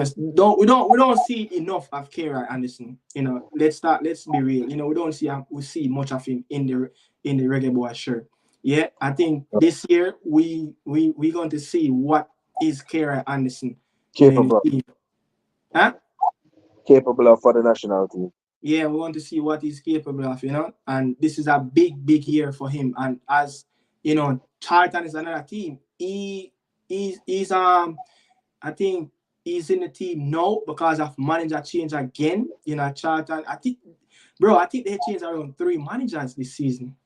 don't see enough of Kira Anderson. Let's be real. We see much of him in the Reggae Boy shirt. Yeah, I think this year we going to see what is Kira Anderson, in Capable, the team. Huh? capable of for the national team. Yeah, we want to see what he's capable of, and this is a big year for him. And as Charlton is another team. He's I think he's in the team now because of manager change again. Charlton. I think they changed around 3 managers this season.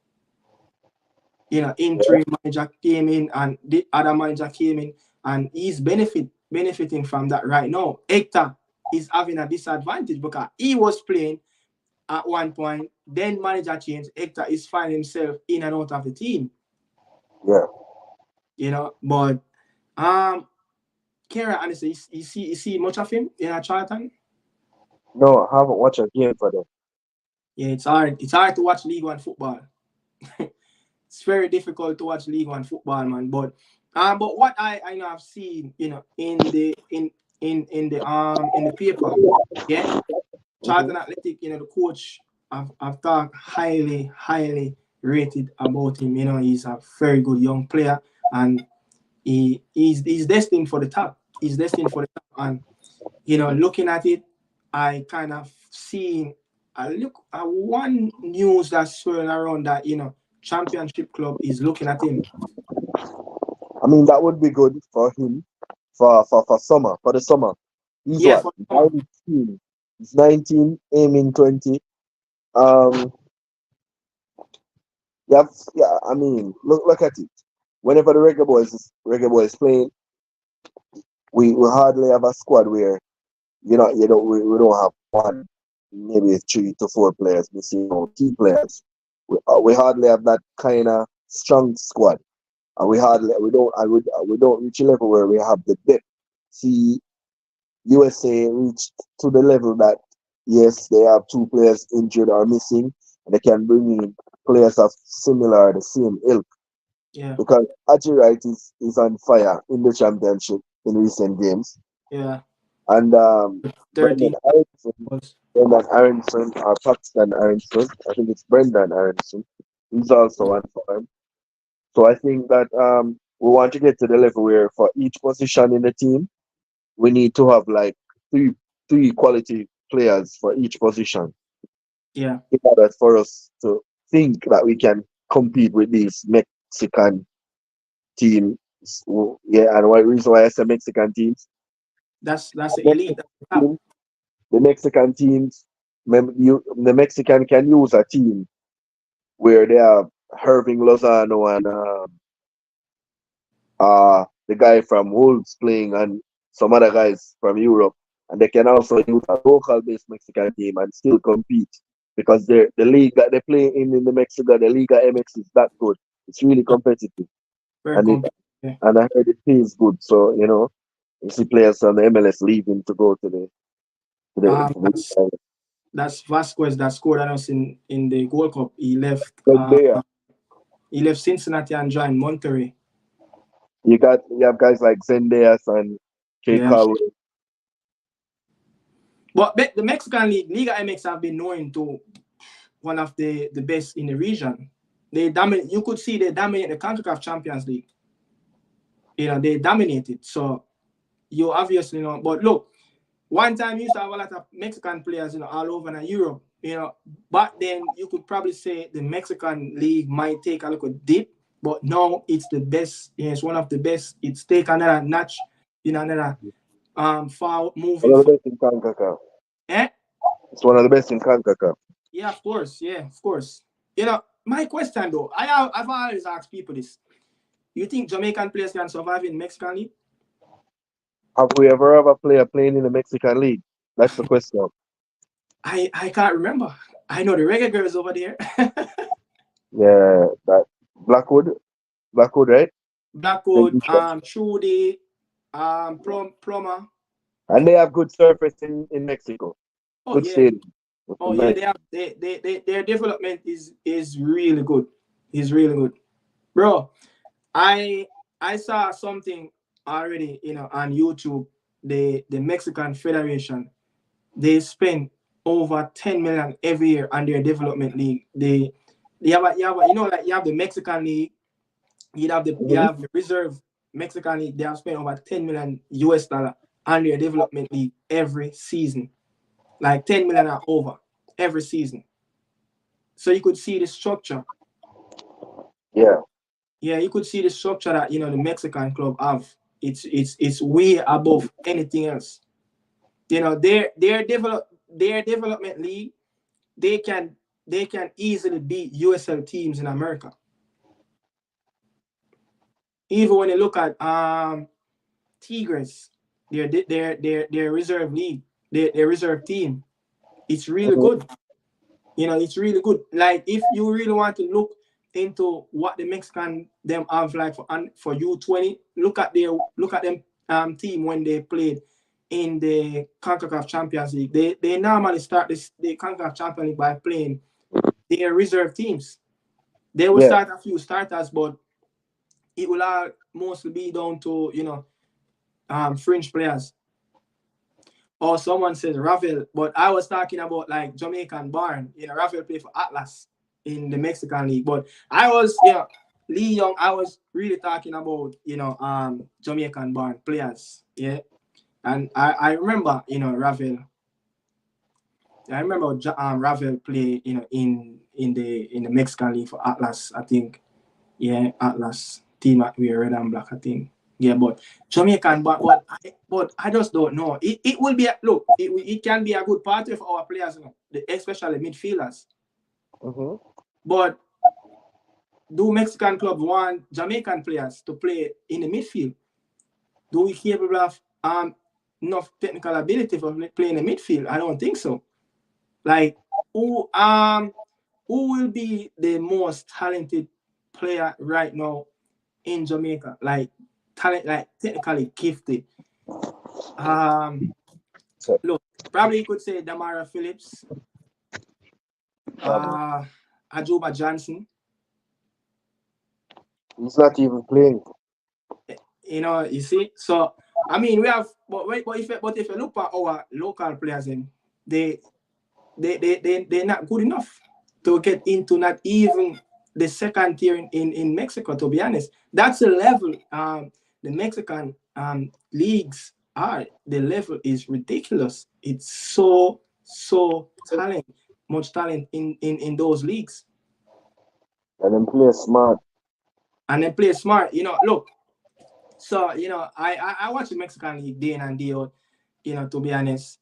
Interim manager came in and the other manager came in, and he's benefiting from that right now. Hector is having a disadvantage because he was playing at one point, then manager changed. Hector is finding himself in and out of the team. Yeah. But Kara, honestly, you see much of him in a Charlton? No, I haven't watched a game for them. Yeah, it's hard. It's hard to watch League One football. It's very difficult to watch League One football, man. But what I know I've seen, in the paper, yeah, Hmm. Charlton Athletic, the coach, I've talked highly rated about him. He's a very good young player, and he's destined for the top. He's destined for the top, and looking at it, I kind of seen I look at one news that's swirling around that Championship Club is looking at him. I mean, that would be good for him for summer, for the summer. He's Yeah, what? for summer. 19. He's 19, aiming 20. Um, yeah, yeah. I mean, look at it. Whenever the Reggae Boys playing, we hardly have a squad where we don't have one, maybe 3 to 4 players missing out, key players. We hardly have that kind of strong squad, and we don't reach a level where we have the depth. See, USA reached to the level that yes, they have 2 players injured or missing, and they can bring in players of similar, the same ilk. Yeah, Because Aji Wright is on fire in the championship in recent games, yeah. and Brendan 13 Aronson, goals. Brendan Aronson or Paxton Aronson, I think it's Brendan Aronson, he's also on fire. So I think that we want to get to the level where for each position in the team, we need to have like three three quality players for each position Yeah, in order for us to think that we can compete with these Mexican teams. Yeah, and one reason why I say Mexican teams, that's the elite. Mexican That's the top. team, the Mexican teams, the Mexican can use a team where they have Irving Lozano and the guy from Wolves playing and some other guys from Europe, and they can also use a local-based Mexican team and still compete because the league that they play in the Mexico, the Liga MX is that good. It's really Yeah, competitive, very and it competitive. Yeah. and I heard it pays good. So you see players from the MLS leaving to go to the to the, Um, to that's the That's Vasquez that scored on us in the Gold Cup. He left. Zendaya. He left Cincinnati and joined Monterrey. You have guys like Zendaya and Kate Yeah. Cowell. But the Mexican League, Liga MX have been known to one of the best in the region. They dominate. You could see they dominate the CONCACAF Champions League. You know, they dominated. So you obviously know. But look, one time you used to have a lot of Mexican players, you know, all over in Europe. You know, but then you could probably say the Mexican League might take a little dip. But now it's the best. You know, it's one of the best. It's take another notch. You know, another far One moving. of the best in CONCACAF. Eh? It's one of the best in CONCACAF. Yeah, of course. Yeah, of course. You know, my question though, I've always asked people this. You think Jamaican players can survive in Mexican League? Have we ever player playing in the Mexican League? That's the question. I can't remember. I know the Reggae girls over there. Yeah, that Blackwood, right? Blackwood, Trudy, Plummer. And they have good surface in Mexico. Oh Good yeah. stadium. Oh Nice. yeah, their development is really good. Is really good. Bro, I saw something already, you know, on YouTube. The Mexican Federation, they spend over 10 million every year on their development league. You know, like you have the Mexican League, you have the reserve Mexican League. They have spent over 10 million US dollar on their development league every season. Like 10 million or over every season. So you could see the structure. Yeah. Yeah, you could see the structure that, you know, the Mexican club have. It's way above anything else. You know, their development league, they can easily beat USL teams in America. Even when you look at Tigres, their reserve league, their reserve team, it's really good. You know, it's really good. Like if you really want to look into what the Mexican them have like for U20, look at them team when they played in the CONCACAF Champions League. They normally start the CONCACAF Champions League by playing their reserve teams. They will start a few starters, but it will all mostly be down to, you know, fringe players. Or someone says Rafael, but I was talking about like Jamaican born. You know, Rafael played for Atlas in the Mexican League. But I was, you know, Lee Young, I was really talking about, you know, Jamaican born players. Yeah. And I remember, you know, Rafael. I remember Rafael play, you know, in the Mexican League for Atlas, I think. Yeah, Atlas team at we red and black, I think. Yeah, but Jamaican, but I just don't know. It will be look. It can be a good party for our players, you know, especially midfielders. But do Mexican clubs want Jamaican players to play in the midfield? Do we capable of enough technical ability for playing in the midfield? I don't think so. Like who will be the most talented player right now in Jamaica? Like talent, like technically gifted. Look, probably you could say Damara Phillips, Ajuba Johnson. He's not even playing. You know, you see. So I mean, we have, but if you look at our local players, they're not good enough to get into not even the second tier in Mexico. To be honest, that's the level. The Mexican leagues are. The level is ridiculous. It's so much talent in those leagues. And then play smart. And then play smart. You know, look. So, you know, I watch the Mexican league day in and day out, you know, to be honest.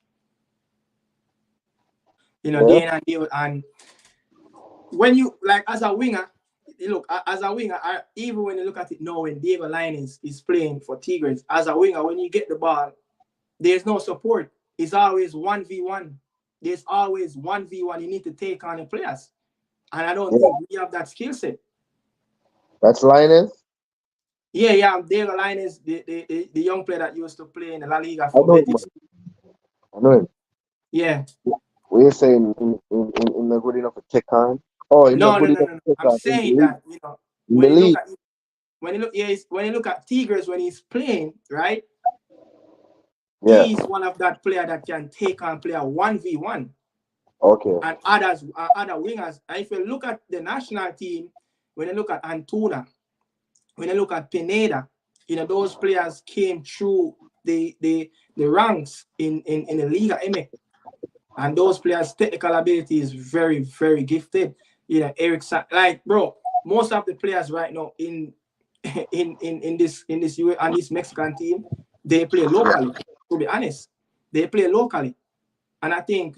You know, day in and day out. And when you, like, as a winger, look, as a winger, even when you look at it now, when Diego Lainez is playing for Tigres, as a winger, when you get the ball, there's no support. It's always 1v1. There's always 1v1. You need to take on the players. And I don't think we have that skill set. That's Lainez? Yeah, Diego Lainez, the young player that used to play in the La Liga I for know Betis. him. I know him. Yeah. We're saying in not good enough to take on. Oh, he's not No, no, good no, enough no, no. to take I'm on in the saying league. that In the when you look league, at when you look at Tigers when he's playing, right? yeah. He's one of that player that can take on player 1v1 Okay. and other wingers. And if you look at the national team, when you look at Antuna, when you look at Pineda, those players came through the ranks in the Liga MX. And those players' technical ability is very, very gifted. Eric, like bro, most of the players right now in this on this Mexican team, they play locally. To be honest, they play locally, and I think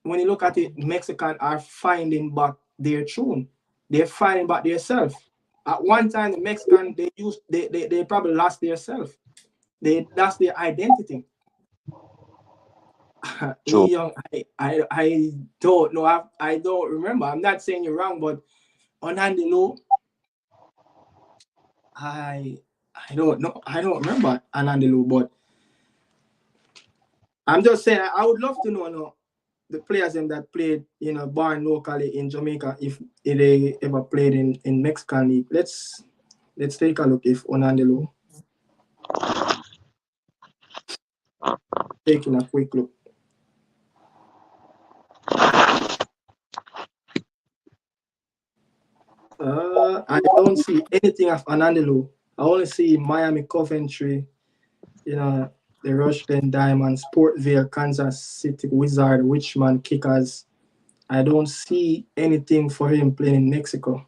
when you look at it, Mexican are finding back their tune. They're finding back themselves. At one time, the Mexican they probably lost their self. They lost their identity. True. Young, I don't know. I don't remember. I'm not saying you're wrong, but on Andy Low, I I don't know. I don't remember Andy Low, but I'm just saying I would love to know, the players them that played, born locally in Jamaica, if they ever played in Mexican league. Let's take a look if Onandelo taking a quick look. I don't see anything of Anandelo. I only see Miami Coventry, the Rushden Diamonds, Portville, Kansas City Wizard, Richmond Kickers. I don't see anything for him playing in Mexico.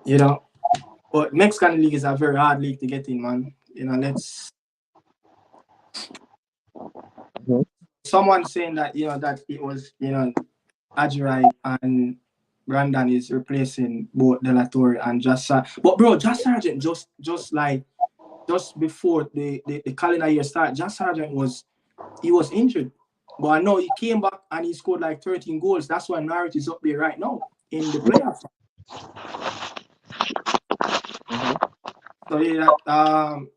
You know, but Mexican league is a very hard league to get in, man. Let's Mhm. someone saying that that it was Ajirai and Brandon is replacing both De La Torre and Josh Sargent. But bro, Josh Sargent just before the calendar year start, Josh Sargent was injured. But I know he came back and he scored like 13 goals. That's why Norwich is up there right now in the playoffs. So yeah, that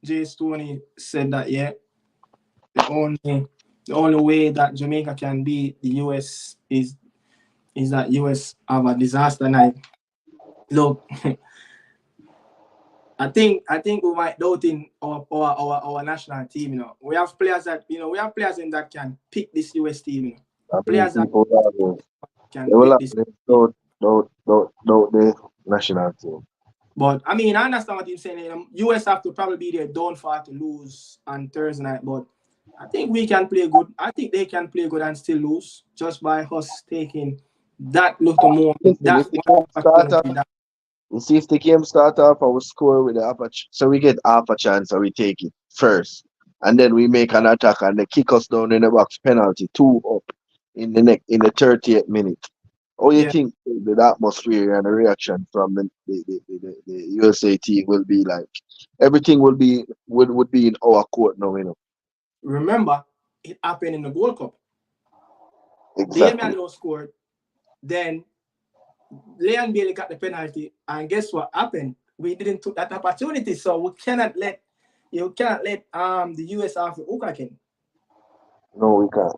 Jay Stoney said that the only the only way that Jamaica can beat the US is that US have a disaster night. Look, I think we might doubt in our national team. We have players in that can pick this US team. I mean, Players that people can they will pick this always team. doubt the national team. But I mean, I understand what you're saying. US have to probably be their downfall to lose on Thursday night. But I think we can play good. I think they can play good and still lose just by us taking that little moment, Listen, that if the one game start opportunity. off, you see if the game start off, I will score with the upper, so we get half a chance, and we take it first, and then we make an attack, and they kick us down in the box, penalty, two up in the 30th minute. How you Yeah, think the atmosphere and the reaction from the USA team will be like? Everything would be in our court now. remember it happened in the Gold Cup. Dale Exactly. Manlo scored. Then Leon Bailey got the penalty, and guess what happened? We didn't took that opportunity, so we cannot let the US off the hook again. No, we can't.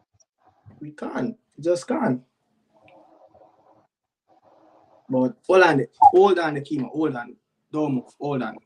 We can't, just can't. But hold on, the Kimo, hold on, don't move, hold on.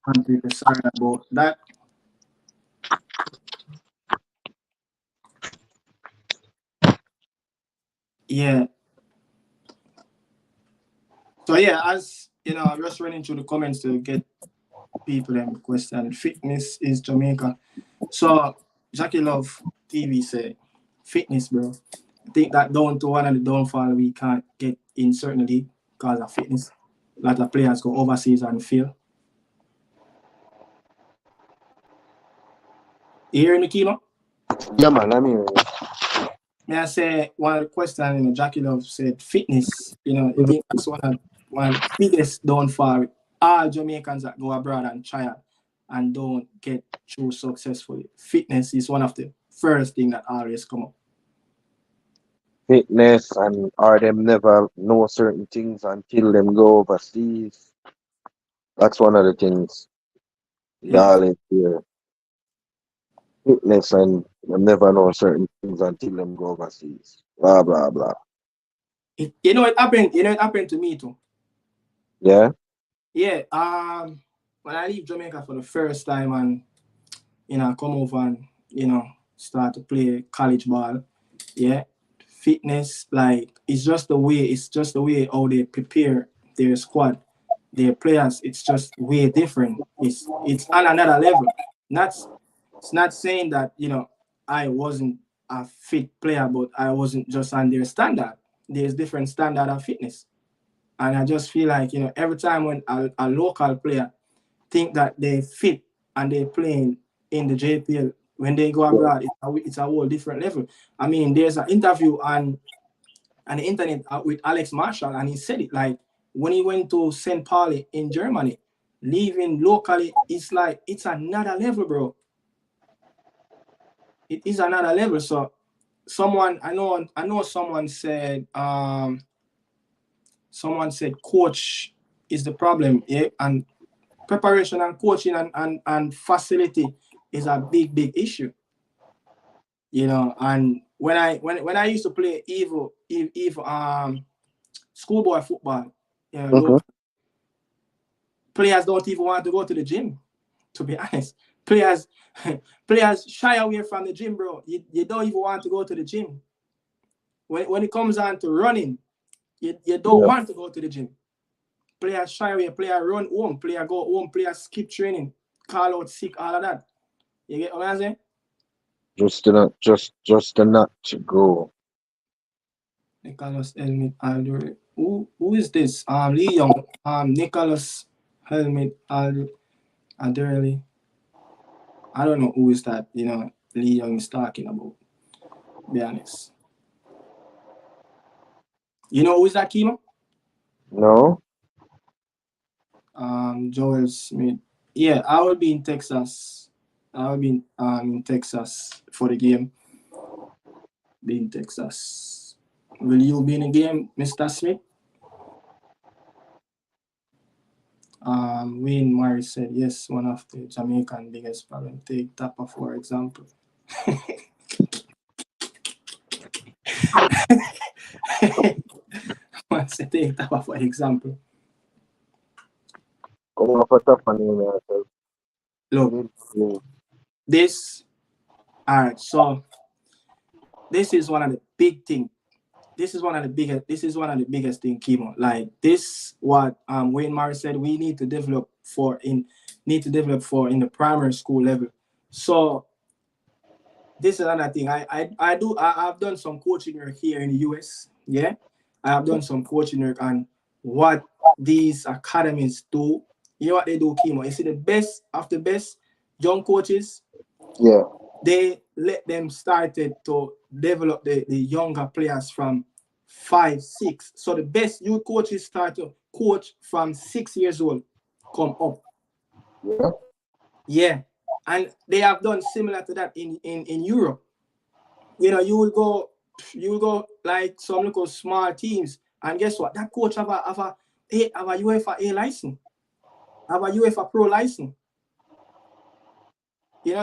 completely sorry about that. Yeah. So yeah, as you know, I'm just running through the comments to get people them question. Fitness is Jamaica. So Jackie Love TV say fitness, bro. I think that down to one of the downfall we can't get in certain league because of fitness. A lot of players go overseas and fail. You hear me, Kimo? Yeah, man, I mean, May I say one question? Jackie Love said fitness. I think that's one biggest downfall. All Jamaicans that go abroad and try it and don't get through successfully. Fitness is one of the first thing that always come up. fitness and or them never know certain things until them go overseas. That's one of the things they Yeah. always hear. Fitness and them never know certain things until them go overseas. Blah blah blah. It happened. It happened to me too. Yeah? Yeah. When I leave Jamaica for the first time and come over and start to play college ball. Yeah, fitness like it's just the way how they prepare their squad, their players. It's just way different. It's on another level. Not it's not saying that I wasn't a fit player, but I wasn't just on their standard. There's different standard of fitness, and I just feel like every time when a local player think that they fit and they're playing in the JPL, when they go Yeah. abroad, it's a whole different level. I mean, there's an interview on the internet with Alex Marshall, and he said it like when he went to St. Pauli in Germany, living locally, it's like it's another level, bro. It is another level. So someone I know someone said coach is the problem, yeah, and preparation and coaching and facility is a big issue, and when I used to play schoolboy football, Mm-hmm. local players don't even want to go to the gym, to be honest. Players players shy away from the gym, bro. You don't even want to go to the gym. When it comes on to running, you don't Yeah. want to go to the gym. Players shy away, player run home, player go home, player skip training, call out sick, all of that. You get what I'm saying? Just to not to go. Nicholas Helmet Alder. Who is this? Lee Young. Nicholas Helmet Alderley. I don't know who is that. Lee Young is talking about. Be honest. You know who is that, Kimo? No? Joel Smith. Yeah, I will be in Texas. I will be in Texas for the game. Be in Texas. Will you be in the game, Mr. Smith? Wayne Morris said yes, one of the Jamaican biggest problem. Take Tapa for example. What's the take Tapa for example? Come off a top and yourself. Look, this alright, so this is one of the big thing. This is one of the biggest thing, Kimo. Like this what Wayne Morris said we need to develop for in the primary school level. So this is another thing. I've done some coaching work here in the US. Yeah. I have done some coaching work on what these academies do. You know what they do, Kimo? You see the best of the best young coaches, Yeah. they let them started to develop the younger players from 5, 6. So the best youth coaches start to coach from 6 years old, come up. Yeah. Yeah. And they have done similar to that in Europe. You will go like some little small teams, and guess what? That coach have a UEFA A license, have a UEFA Pro license.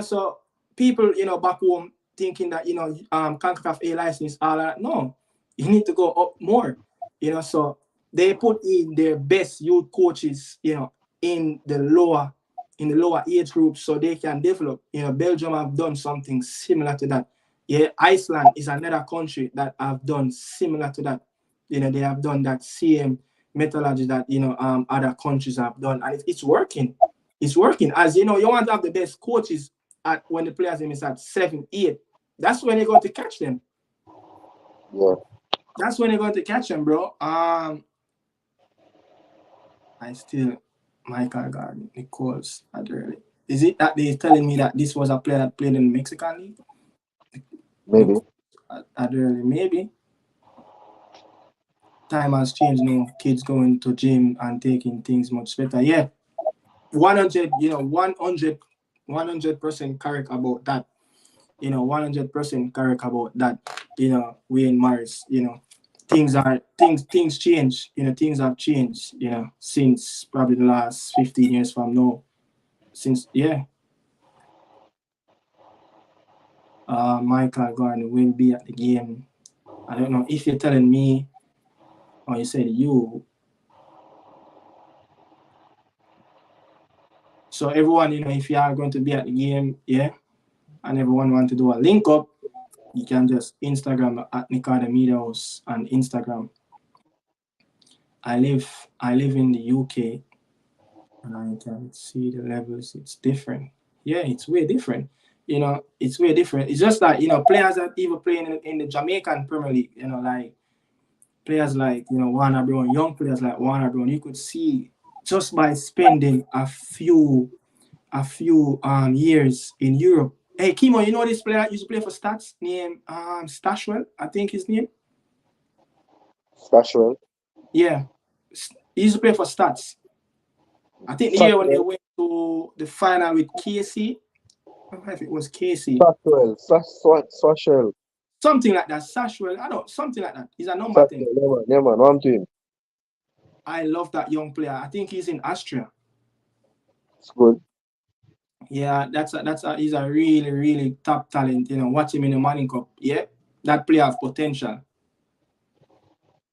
So people back home thinking that CONCACAF A license all that. No, you need to go up more. So they put in their best youth coaches, in the lower in the lower age groups so they can develop. Belgium have done something similar to that. Yeah, Iceland is another country that have done similar to that. They have done that same methodology that other countries have done, and it's working. It's working. As you want to have the best coaches at when the players is at 7, 8. That's when you're going to catch them. Yeah. That's when you're going to catch them, bro. Michael Garden, Nichols, Adderley. Is it that they're telling me that this was a player that played in the Mexican League? Maybe. Adderley, maybe. Time has changed now. Kids going to gym and taking things much better. Yeah. 100% correct about that. 100% correct about that. Wayne Morris, things change. Things have changed, since probably the last 15 years from now. Michael Gardner will be at the game. I don't know if you're telling me or you said you. So everyone, if you are going to be at the game, yeah, and everyone want to do a link up, you can just Instagram at Nikada Media House on Instagram. I live in the UK and I can see the levels. It's different. Yeah, it's way different. It's way different. It's just that, players that even playing in the Jamaican Premier League, like players like, Warner Brown, young players like Warner Brown, you could see just by spending a few years in Europe. Hey, Kimo, this player used to play for Stats named Stashwell, I think his name. Stashwell? Yeah. He used to play for Stats. I think the year when they went to the final with KC. I don't know if it was KC. Stashwell. Something like that. Sashwell. Something like that. He's a number 10. Yeah, man. One to him. I love that young player. I think he's in Austria. It's good. Yeah, he's a really, really top talent. Watch him in the Manning Cup. Yeah, that player have potential.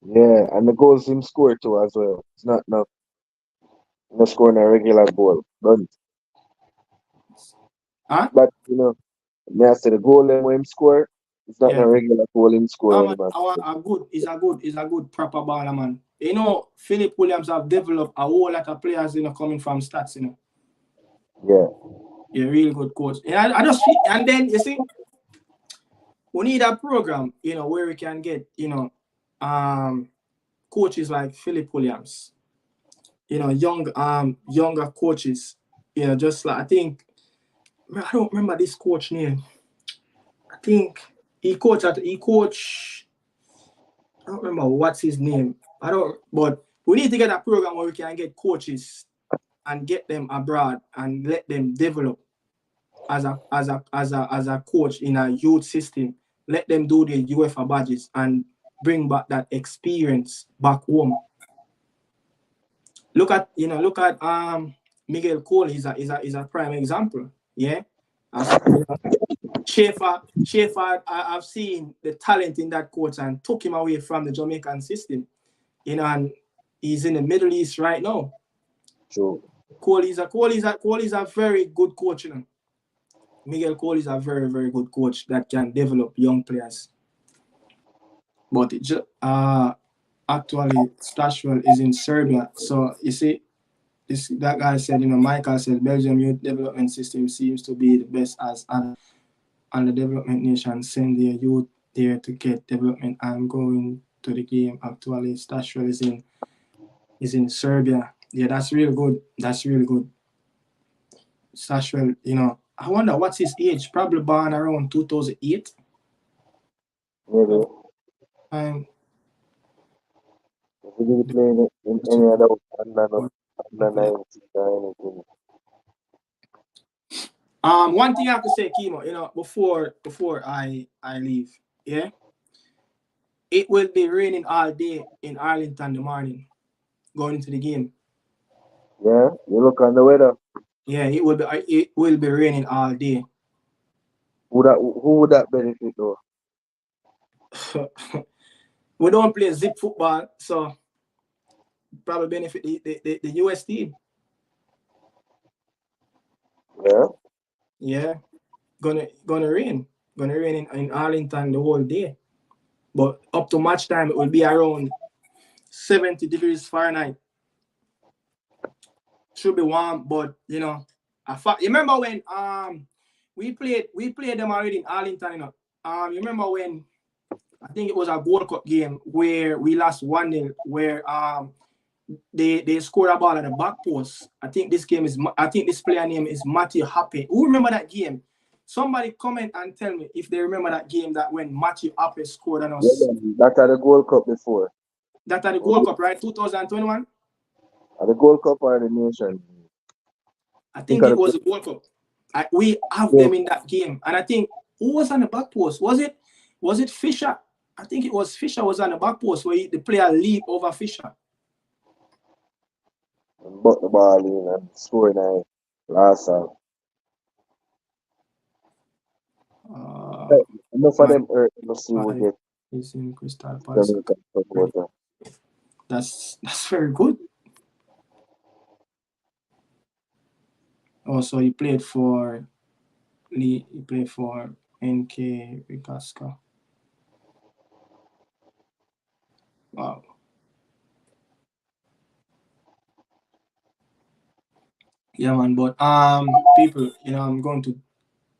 Yeah, and the goals him score too as well. It's not scoring a regular goal. Don't. Huh? But may I say the goal him score, it's not a regular goal him score. He's a good proper baller, man. Philip Williams have developed a whole lot of players, coming from Stats, Yeah. Yeah, really good coach. And I just and then you see, we need a program, where we can get, coaches like Philip Williams, younger coaches, just like I don't remember this coach name. I think he coached. I don't remember what's his name. But we need to get a program where we can get coaches and get them abroad and let them develop as a coach in a youth system. Let them do the UEFA badges and bring back that experience back home. Look at Miguel Cole. He's a prime example. Yeah, Schaefer, I've seen the talent in that coach and took him away from the Jamaican system. And he's in the Middle East right now. True. Cole is a very good coach. Miguel Cole is a very, very good coach that can develop young players. But actually, Stashwell is in Serbia. So you see, that guy said, Michael said, Belgium youth development system seems to be the best and the development nation send their youth there to get development. I'm going to the game. Actually, Stashwell is in Serbia. Yeah, that's really good. That's really good. Stashwell, I wonder what's his age. Probably born around 2008. Maybe. If he didn't play in any other under 19 or anything. One thing I have to say, Kimo, before I leave, yeah, it will be raining all day in Arlington in the morning, going into the game. Yeah, you look on the weather. Yeah, it will be raining all day. Who would that benefit though? We don't play zip football, so probably benefit the US team. Yeah. Yeah, gonna rain. Gonna rain in Arlington the whole day. But up to match time, it will be around 70 degrees Fahrenheit. Should be warm, but you remember when we played them already in Arlington, you remember when I think it was a Gold Cup game where we lost 1-0, where they scored a ball at the back post. I think this player name is Matthew Happe. Who remember that game? Somebody comment and tell me if they remember that game that when Matthew Happe scored on Yeah, us. that had the Gold Cup before. That at the Gold Cup, right? 2021? At the Gold Cup or the Nation? I Think think of it the was the World Cup. We have Gold them in that game. And I think who was on the back post? Was it Fisher? I think it was Fisher was on the back post where the player leap over Fisher. and butt the ball in and score in last time. Uh, Enough of my them hurt. Let's see who five get is in Crystal Palace. Jamaican supporter. That's very good. Also, he played for Lee. He played for NK Vicaska. Wow. Yeah, man. But people, I'm going to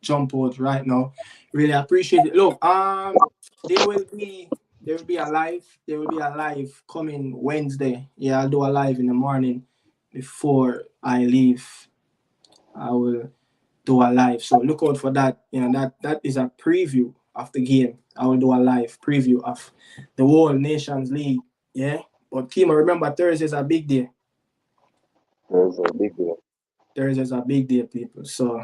jump out right now. Really appreciate it. Look, there will be a live. There will be a live coming Wednesday. Yeah, I'll do a live in the morning before I leave. I will do a live. So look out for that. That is a preview of the game. I will do a live preview of the whole Nations League. Yeah. But Kima, remember Thursday's a big day. There's a big deal. Thursday's a big day, people. So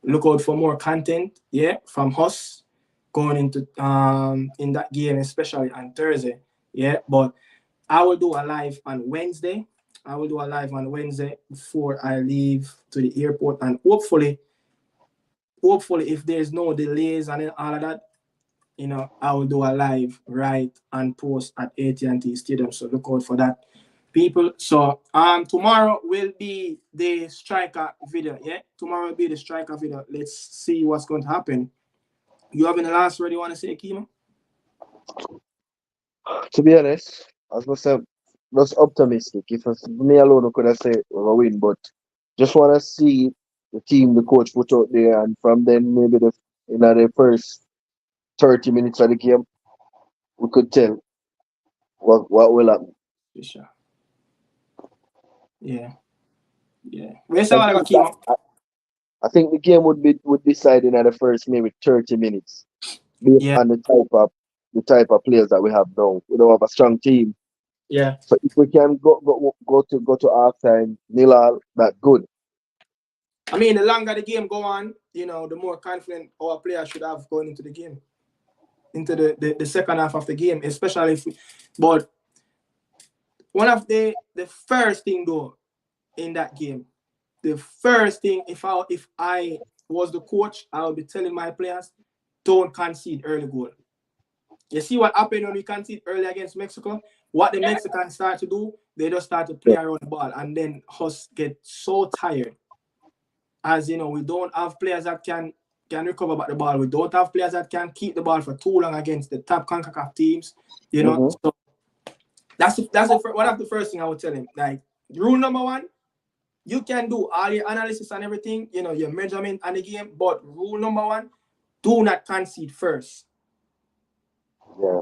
look out for more content, yeah, from us going into in that game, especially on Thursday. Yeah. But I will do a live on Wednesday. I will do a live on Wednesday before I leave to the airport, and hopefully, if there's no delays and all of that, I will do a live right and post at AT&T Stadium. So look out for that, people. So tomorrow will be the striker video. Yeah, tomorrow will be the striker video. Let's see what's going to happen. You have any last word you want to say, Kima? To be honest, I was myself just optimistic. If it's me alone, I could have said we'll win, but just want to see the team the coach put out there, and from then maybe the first 30 minutes of the game, we could tell what will happen. Fisher. Yeah, yeah. Where's I the think, Kima? I think the game would decide in the first maybe 30 minutes based Yeah, on the type of players that we have now. We don't have a strong team. yeah. So if we can go to halftime nil all, that good. I mean, the longer the game go on, the more confident our players should have going into the game, into the second half of the game, especially but one of the first thing though in that game, the first thing, if I was the coach, I would be telling my players, don't concede early goal. You see what happened when we concede early against Mexico? What the Mexicans start to do, they just start to play around the ball, and then us get so tired. As we don't have players that can recover back the ball. We don't have players that can keep the ball for too long against the top CONCACAF teams. Mm-hmm. So one of the first thing I would tell him. Like, rule number one, you can do all your analysis and everything, your measurement and the game, but rule number one, do not concede first. Yeah.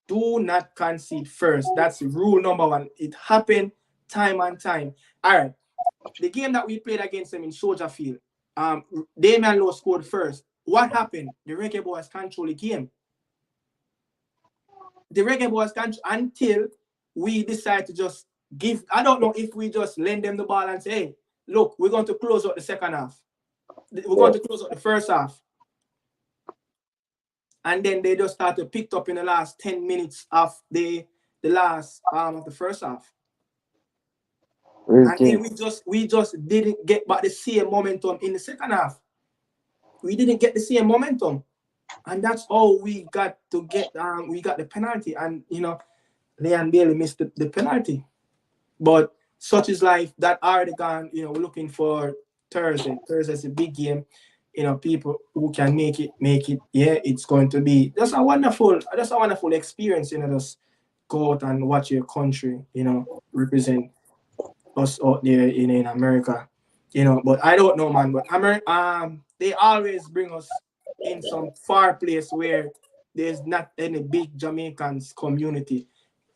Do not concede first. That's rule number one. It happened time and time. All right. The game that we played against them in Soldier Field, Damian Lowe scored first. What happened? The Reggae Boys control the game. The Reggae Boys control until we decide to just give. I don't know if we just lend them the ball and say, hey, look, we're going to close out the second half. We're going to close out the first half. And then they just start to pick up in the last 10 minutes of the last of the first half. Real And team. then we just didn't get back the same momentum in the second half. We didn't get the same momentum. And that's all we got to get. We got the penalty. And, Leon Bailey missed the penalty. But such is life. That already gone. We're looking for Thursday. Thursday's a big game. You know, people who can make it. Yeah, it's going to be just a wonderful experience. You know, just go out and watch your country. You know, represent us out there in America. You know, but I don't know, man. But they always bring us in some far place where there's not any big Jamaicans community.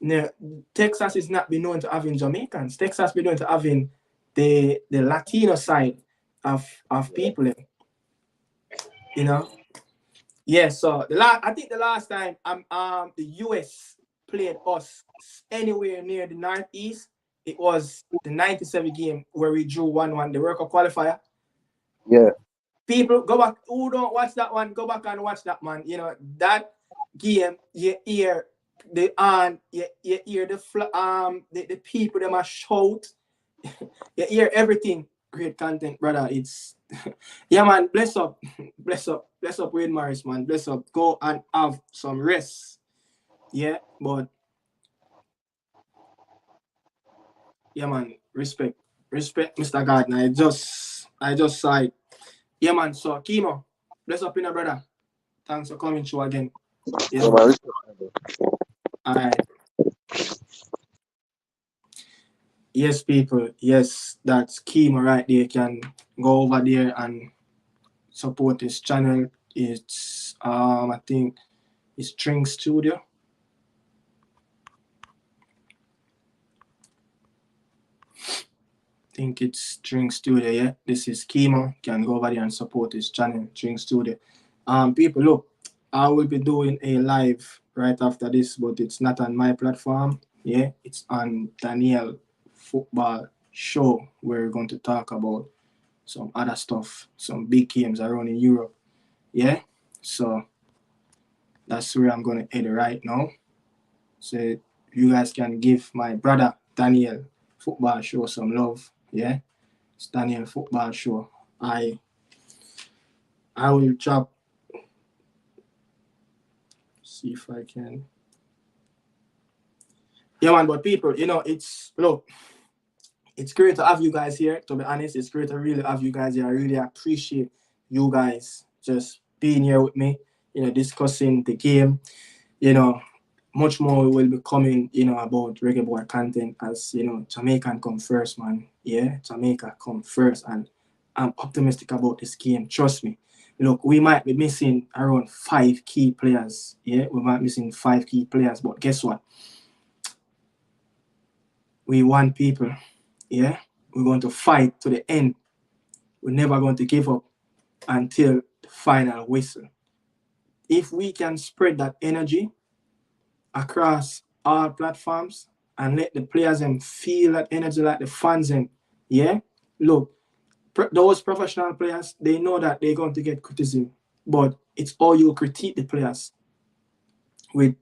No, Texas is not be known to having Jamaicans. Texas be known to having the Latino side of people. You know, yeah. So I think the last time the US played us anywhere near the Northeast, it was the '97 game where we drew 1-1 the World Cup qualifier. Yeah. People go back who don't watch that one, go back and watch that, man. You know that game. You hear you hear the people them a shout. You hear everything. Great content, brother. It's yeah, man. Bless up, bless up, Wayne Morris, man. Bless up. Go and have some rest. Yeah, but yeah, man. Respect, Mr. Gardner. I just saw it. Yeah, man. So Kimo, bless up, brother. Thanks for coming through again. Yeah. So, man, All right. Yes, people. Yes, that's Kimo right there. You can go over there and support his channel. It's I think it's String Studio. I think it's String Studio, yeah. This is Kimo. You can go over there and support his channel, String Studio. People, look, I will be doing a live right after this, but it's not on my platform. Yeah, it's on Daniel Football Show. We're going to talk about some other stuff, some big games around in Europe. Yeah, so that's where I'm going to head right now. So you guys can give my brother Daniel Football Show some love. Yeah, it's Daniel Football Show. I will drop. See if I can. Yeah, man. But people, you know, it's great to have you guys here. To be honest, it's great to really have you guys here. I really appreciate you guys just being here with me. You know, discussing the game. You know, much more will be coming, you know, about Reggae Boy content as, you know, Jamaican come first, man. Yeah, Jamaica come first. And I'm optimistic about this game. Trust me. Look, we might be missing around 5 key players. Yeah, we might be missing 5 key players. But guess what? We want people. Yeah, we're going to fight to the end. We're never going to give up until the final whistle. If we can spread that energy across all platforms and let the players them feel that energy like the fans them, yeah. Look, those professional players, they know that they're going to get criticism, but it's all you critique the players with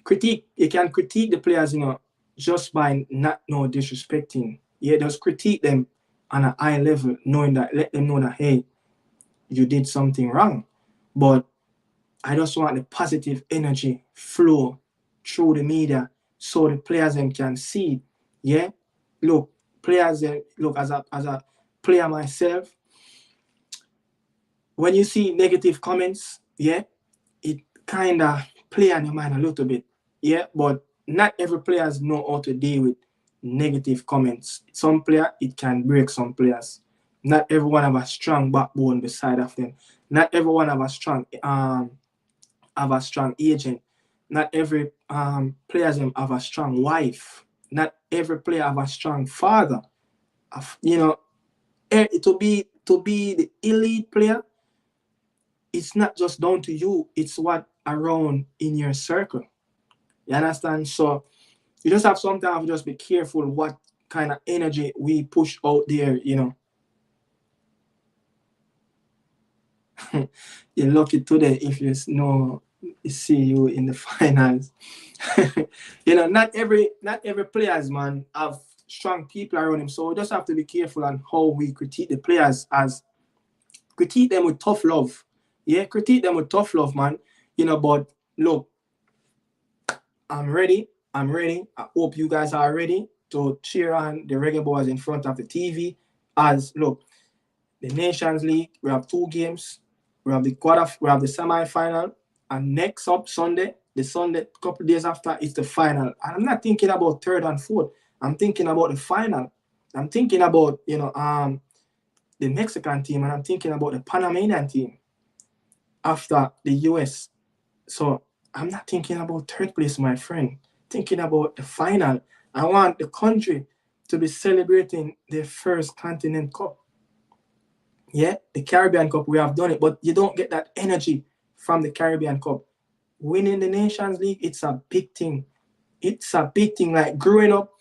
critique. You can critique the players, you know, just by not disrespecting. Yeah, just critique them on a high level, knowing that, let them know that, hey, you did something wrong. But I just want the positive energy flow through the media so the players them can see. Yeah, look, players look, as a player myself, when you see negative comments, yeah, it kind of play on your mind a little bit. Yeah, but not every players know how to deal with negative comments. Some player, it can break some players. Not everyone have a strong backbone beside of them. Not everyone have a strong agent. Not every players have a strong wife. Not every player have a strong father. You know, to be the elite player, it's not just down to you. It's what around in your circle. You understand? So you just have sometimes just be careful what kind of energy we push out there. You know, you're lucky today if you know see you in the finals. You know, not every players, man, have strong people around him. So we just have to be careful on how we critique the players, as critique them with tough love. Yeah, critique them with tough love, man. You know, but look, I'm ready. I hope you guys are ready to cheer on the Reggae Boys in front of the TV. as look, the Nations League, we have 2 games. We have the semi-final, and next up Sunday, the Sunday, couple days after, is the final. And I'm not thinking about third and fourth. I'm thinking about the final. I'm thinking about the Mexican team, and I'm thinking about the Panamanian team after the US. So I'm not thinking about third place, my friend. Thinking about the final. I want the country to be celebrating their first continent cup. Yeah, the Caribbean Cup, we have done it, but you don't get that energy from the Caribbean Cup. Winning the Nations League, it's a big thing. It's a big thing. Like growing up,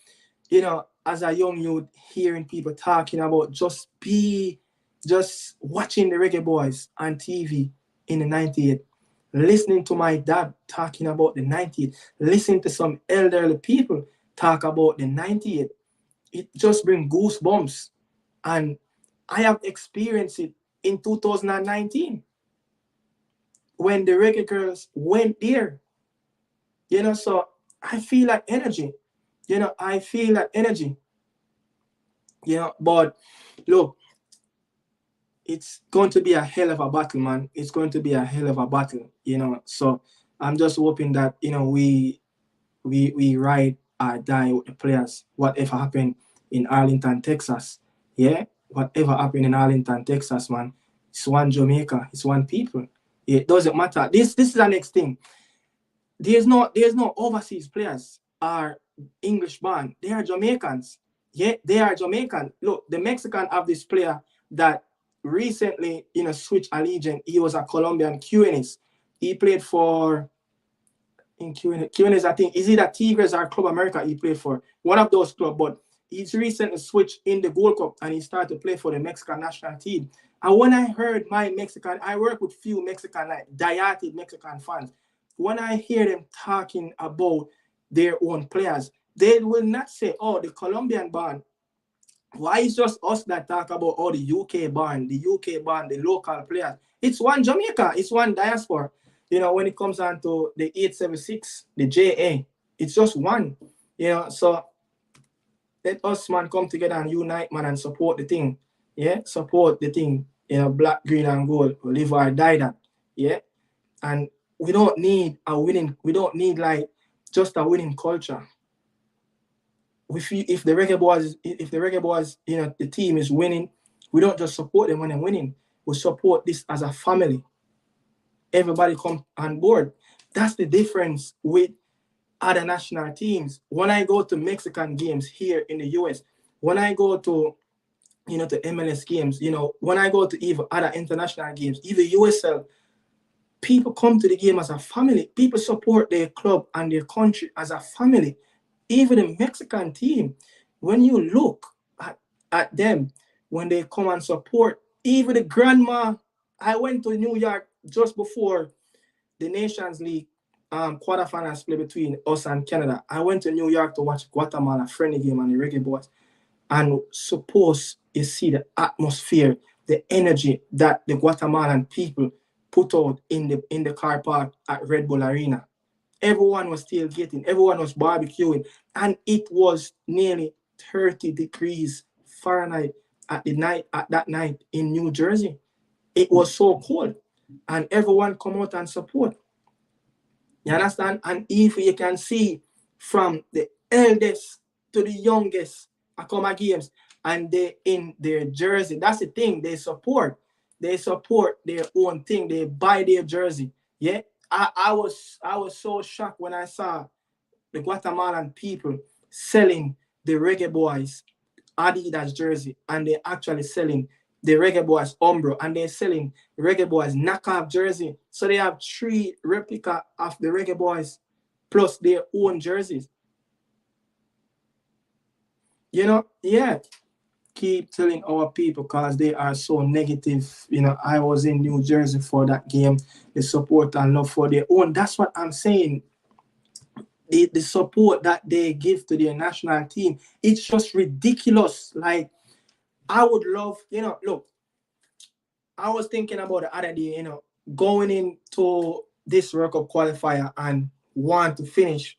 as a young youth, hearing people talking about just watching the Reggae Boyz on TV in the 98, listening to my dad talking about the 98, listening to some elderly people talk about the 98, it just brings goosebumps. And I have experienced it in 2019 when the Reggae Girls went there. So I feel that energy. I feel that energy. But look, it's going to be a hell of a battle, man. It's going to be a hell of a battle, So I'm just hoping that, we ride or die with the players, whatever happened in Arlington, Texas. Yeah? Whatever happened in Arlington, Texas, man. It's one Jamaica. It's one people. It doesn't matter. This is the next thing. There's no overseas players or English born. They are Jamaicans. Yeah, they are Jamaican. Look, the Mexican have this player that recently, switched allegiance. He was a Colombian QNS. He played for in QNS, I think, is it that Tigres or Club America he played for? One of those clubs, but he's recently switched in the Gold Cup and he started to play for the Mexican national team. And when I heard I work with few Mexican, like diehard Mexican fans. When I hear them talking about their own players, they will not say, oh, the Colombian band. Why is just us that talk about all the UK band, the local players? It's one Jamaica, it's one diaspora. When it comes down to the 876, the JA, it's just one. So let us, man, come together and unite, man, and support the thing. Yeah, support the thing. Black, green, and gold. Live or die that. Yeah, and we don't need like just a winning culture. If the Reggae Boyz, the team is winning, we don't just support them when they're winning. We support this as a family. Everybody come on board. That's the difference with other national teams. When I go to Mexican games here in the US, when I go to to MLS games, when I go to even other international games, even USL, people come to the game as a family. People support their club and their country as a family. Even the Mexican team, when you look at them, when they come and support, even the grandma, I went to New York just before the Nations League quarterfinals play between us and Canada. I went to New York to watch Guatemala friendly game and the Reggae Boyz. And suppose you see the atmosphere, the energy that the Guatemalan people put out in the car park at Red Bull Arena. Everyone was tailgating, everyone was barbecuing, and it was nearly 30 degrees Fahrenheit at that night in New Jersey. It was so cold, and everyone come out and support. You understand? And if you can see from the eldest to the youngest, I come at games and they in their jersey. That's the thing. They support their own thing. They buy their jersey. Yeah. I was so shocked when I saw the Guatemalan people selling the Reggae Boyz Adidas jersey, and they're actually selling the Reggae Boyz Umbro, and they're selling Reggae Boyz knockoff jersey. So they have 3 replica of the Reggae Boyz plus their own jerseys. Yeah. Keep telling our people because they are so negative. I was in New Jersey for that game. The support and love for their own. That's what I'm saying. The support that they give to their national team, it's just ridiculous. Like, I would love, look, I was thinking about the other day, going into this World Cup qualifier and want to finish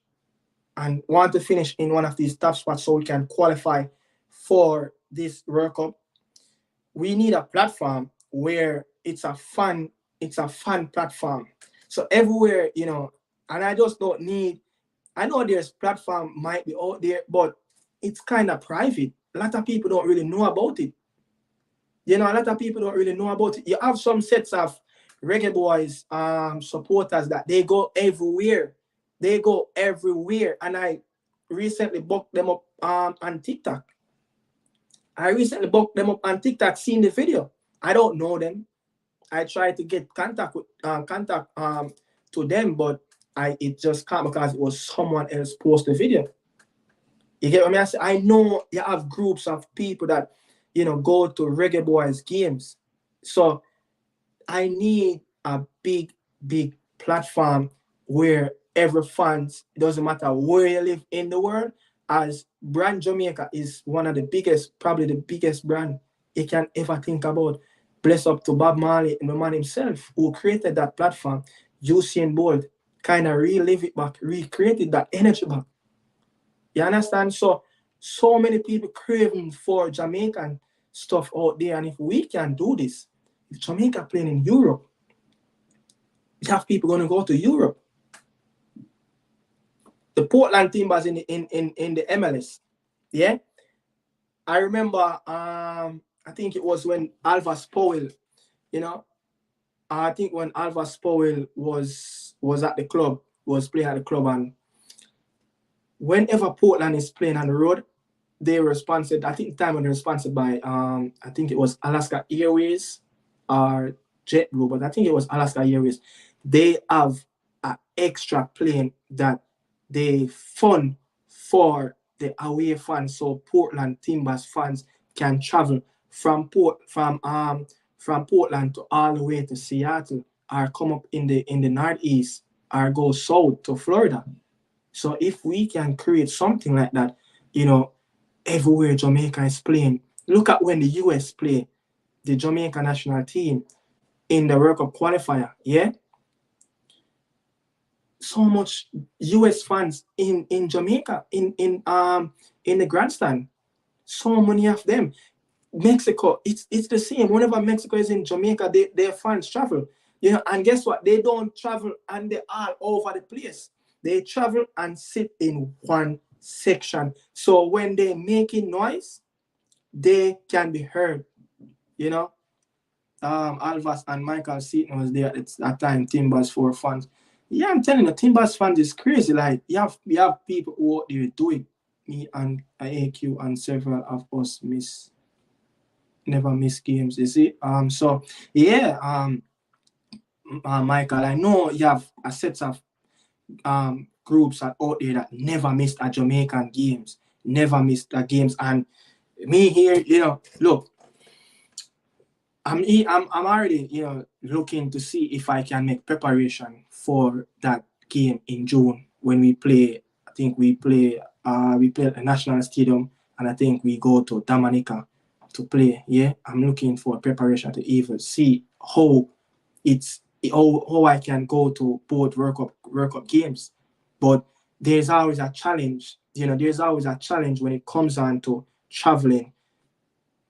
in one of these top spots so we can qualify for this World Cup. we need a platform where it's a fun platform. So everywhere, and I just don't need. I know there's platform might be out there, but it's kind of private. A lot of people don't really know about it. A lot of people don't really know about it. You have some sets of Reggae Boyz supporters that they go everywhere. They go everywhere. And I recently booked them up on TikTok. Seeing the video. I don't know them. I tried to get contact to them, but it just can't because it was someone else post the video. You get what I mean? I know you have groups of people that go to Reggae Boyz games. So I need a big platform where every fans, it doesn't matter where you live in the world, as brand Jamaica is one of the biggest, probably the biggest brand you can ever think about. Bless up to Bob Marley and the man himself who created that platform. Usmnt Bolt kind of relive it back, recreated that energy back. You understand? So many people craving for Jamaican stuff out there, and if we can do this, if Jamaica playing in Europe, you have people going to go to Europe. The Portland Timbers in the MLS, yeah. I remember, I think it was when Alvas Powell, I think when Alvas Powell was at the club, was playing at the club, and whenever Portland is playing on the road, they were sponsored. I think the time when they were sponsored by, I think it was Alaska Airways or JetBlue, but I think it was Alaska Airways. They have an extra plane that they fund for the away fans, so Portland Timbers fans can travel from Portland to all the way to Seattle, or come up in the northeast, or go south to Florida. So if we can create something like that, everywhere Jamaica is playing. Look at when the US play the Jamaica national team in the World Cup qualifier, yeah? So much US fans in Jamaica, in the grandstand. So many of them. Mexico, it's the same. Whenever Mexico is in Jamaica, their fans travel. And guess what? They don't travel and they're all over the place. They travel and sit in one section. So when they're making noise, they can be heard. Alvas and Michael Seaton was there at that time, Timbers for fans. Yeah, I'm telling you, Timbers fans is crazy. Like, you have people who out there do it. Me and AQ and several of us never miss games, you see. So yeah, Michael, I know you have a set of groups out there that never missed a Jamaican games, never missed the games. And me here, look, I'm already, looking to see if I can make preparation for that game in June when we play. I think we play at the National Stadium, and I think we go to Dominica to play. Yeah, I'm looking for preparation to even see how I can go to both World Cup games. But there's always a challenge. There's always a challenge when it comes on to traveling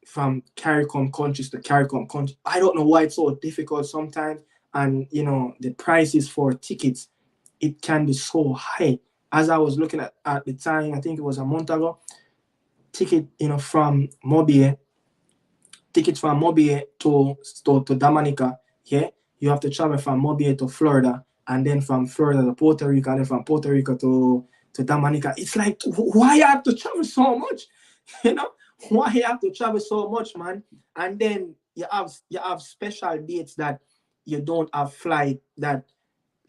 from CARICOM countries to CARICOM countries. I don't know why it's so difficult sometimes. And, the prices for tickets, it can be so high. As I was looking at the time, I think it was a month ago, tickets from Mobile to Dominica, yeah? You have to travel from Mobile to Florida, and then from Florida to Puerto Rico, and then from Puerto Rico to Dominica. It's like, why you have to travel so much? Why you have to travel so much, man? And then you have special dates that you don't have flight that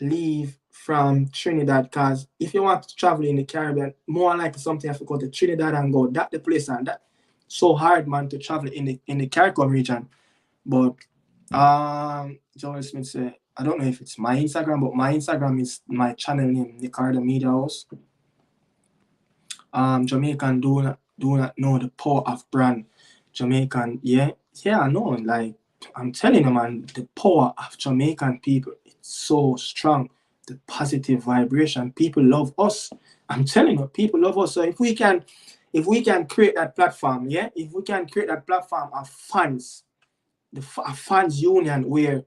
leave from Trinidad, because if you want to travel in the Caribbean, more likely something you have to go to Trinidad and go that the place, and that so hard, man, to travel in the CARICOM region. But Joel Smith said, I don't know if it's my Instagram, but my Instagram is my channel name, Nicardo Media House. Jamaican do not know the power of brand. Jamaican, yeah, I know. Like, I'm telling you, man, the power of Jamaican people, it's so strong. The positive vibration, people love us. I'm telling you, people love us. So if we can if we can create that platform, yeah, if we can create that platform of fans, a fans union where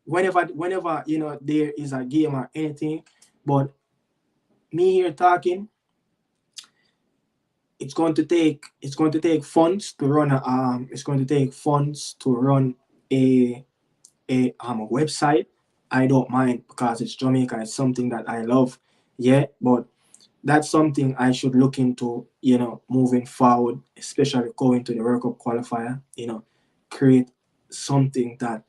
whenever you know there is a game or anything, but me here talking, it's going to take funds to run a a website. I don't mind because it's Jamaica. It's something that I love. Yeah, but that's something I should look into, you know, moving forward, especially going to the World Cup qualifier, you know, create something that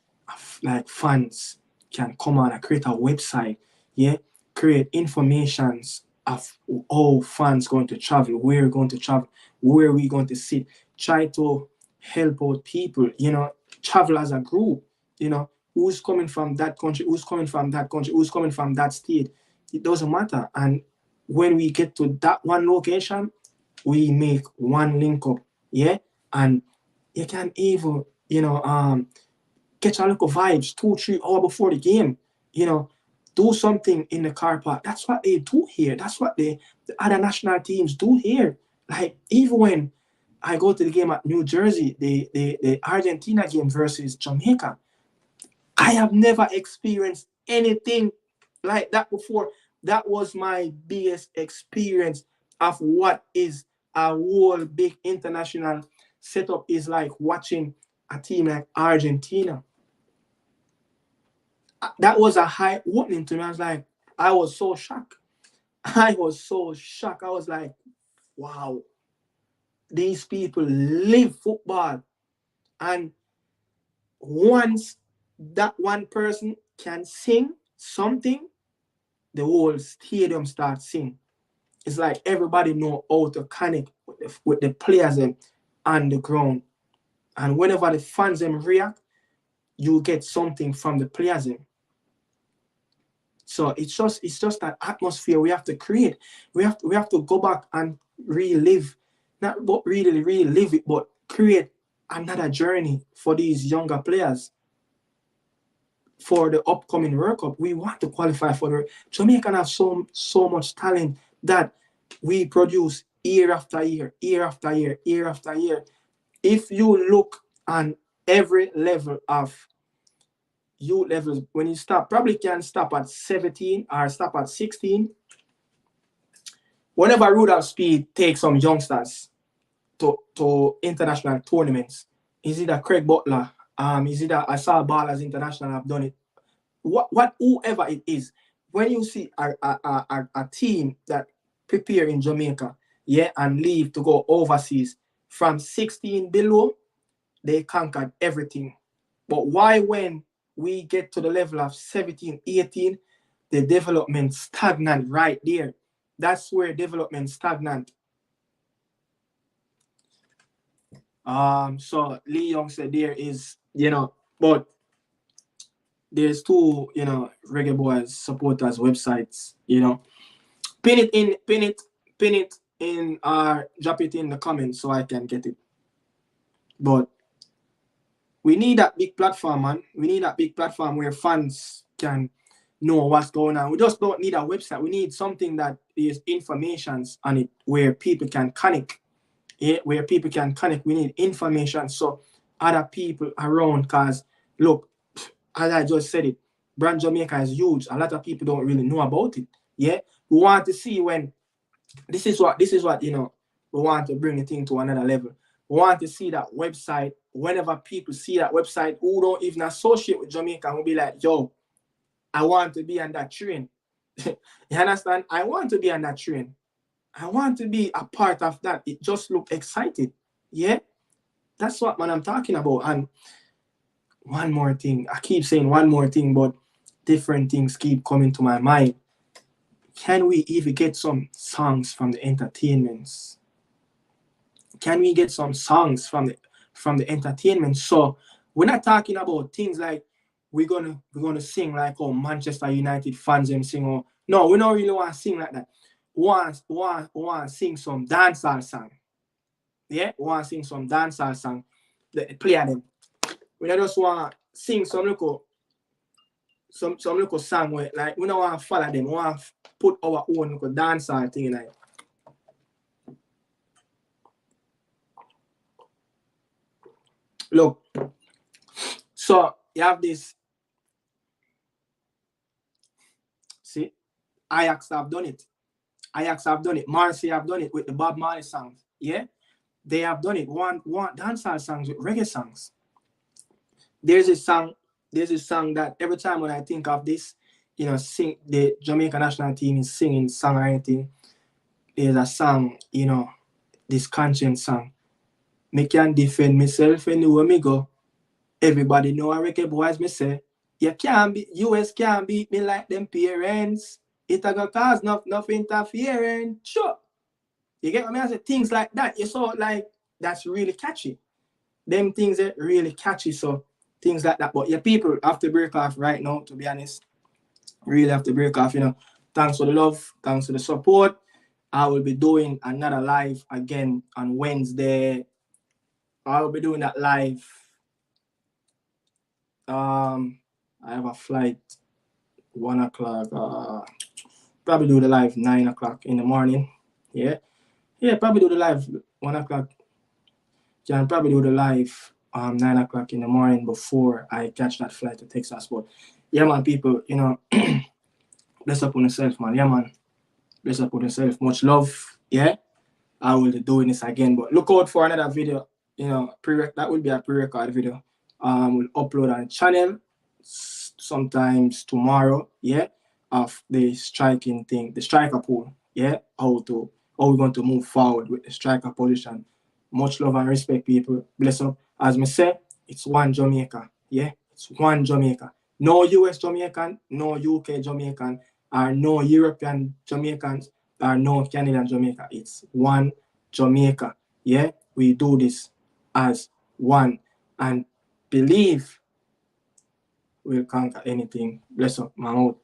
like fans can come on and create a website, yeah, create informations of how fans going to travel, where we're going to travel, where we're going to sit, try to help out people, you know, travel as a group, you know, who's coming from that country, who's coming from that country, who's coming from that state. It doesn't matter. And when we get to that one location, we make one link up, yeah, and you can even, you know, catch a little vibes 2 3 hours before the game, you know, do something in the car park. That's what they do here. That's what the other national teams do here. Like even when I go to the game at New Jersey, the Argentina game versus Jamaica, I have never experienced anything like that before. That was my biggest experience of what is a whole big international setup is like watching a team like Argentina. That was a high opening to me. I was like, I was so shocked. I was so shocked. I was like, wow, these people live football. And once that one person can sing something, the whole stadium starts singing. It's like everybody know how to connect with the players on the ground. And whenever the fans react, you get something from the players. So it's just that atmosphere we have to create. We have to go back and relive, not but really live it, but create another journey for these younger players for the upcoming World Cup. We want to qualify for the Jamaica have so much talent that we produce year after year, year after year, year after year. If you look on every level of youth levels, when you stop, probably can stop at 17 or stop at 16. Whenever Rudolph Speed takes some youngsters to international tournaments, is it a Craig Butler? Is it a I saw Ballers International have done it? Whoever it is, when you see a team that prepare in Jamaica, yeah, and leave to go overseas from 16 below, they conquered everything. But why when we get to the level of 17, 18, the development stagnant right there? That's where development stagnant. So Lee Young said there is, you know, but there's two, you know, Reggae Boys supporters websites, you know. Pin it in drop it in the comments so I can get it. But we need that big platform, man. We need that big platform where fans can know what's going on. We just don't need a website. We need something that is informations on it where people can connect. Yeah, where people can connect. We need information so other people around, because look, as I just said it, Brand Jamaica is huge. A lot of people don't really know about it. Yeah. We want to see when this is what you know, we want to bring the thing to another level. We want to see that website. Whenever people see that website who don't even associate with Jamaica, will be like, yo, I want to be on that train. You understand? I want to be on that train. I want to be a part of that. It just look excited. Yeah? That's what man I'm talking about. And one more thing. I keep saying one more thing, but different things keep coming to my mind. Can we even get some songs from the entertainments? Can we get some songs from the entertainment? So we're not talking about things like we're gonna sing like oh Manchester United fans them sing or no, we don't really want to sing like that. We want to sing some dancehall song. Yeah, we want to sing some dancehall song. Play them. We don't just want to sing some little song where like we don't want to follow them. We want to put our own little dancehall thing in it. Look, so you have this. See, Ajax have done it. Ajax have done it. Marseille have done it with the Bob Marley songs. Yeah, they have done it. One dancehall songs with reggae songs. There's a song. There's a song that every time when I think of this, sing the Jamaican national team is singing song or anything. There's a song, this conscience song. Me can defend myself anywhere me go. Everybody know a Reggae Boyz me say. US can't beat me like them parents. It a go cause enough interference. Sure. You get what I say? Things like that. You saw like that's really catchy. Them things are really catchy. So things like that. But people have to break off right now, to be honest. Really have to break off, Thanks for the love, thanks for the support. I will be doing another live again on Wednesday. I will be doing that live. I have a flight 1:00. Probably do the live 9:00 in the morning. Yeah. Probably do the live 1:00. Can probably do the live 9:00 in the morning before I catch that flight to Texas. But yeah, man, people, bless up on yourself, man. Yeah, man. Bless up on yourself. Much love. Yeah. I will be doing this again. But look out for another video. That will be a pre-record video. We'll upload on the channel sometimes tomorrow. Yeah. Of the striking thing, the striker pool. Yeah. How we're going to move forward with the striker position. Much love and respect, people. Bless up. As me say, it's one Jamaica. Yeah. It's one Jamaica. No US Jamaican, no UK Jamaican, or no European Jamaicans, or no Canadian Jamaica. It's one Jamaica. Yeah, we do this as one and believe we'll conquer anything. Bless up, Mahmoud.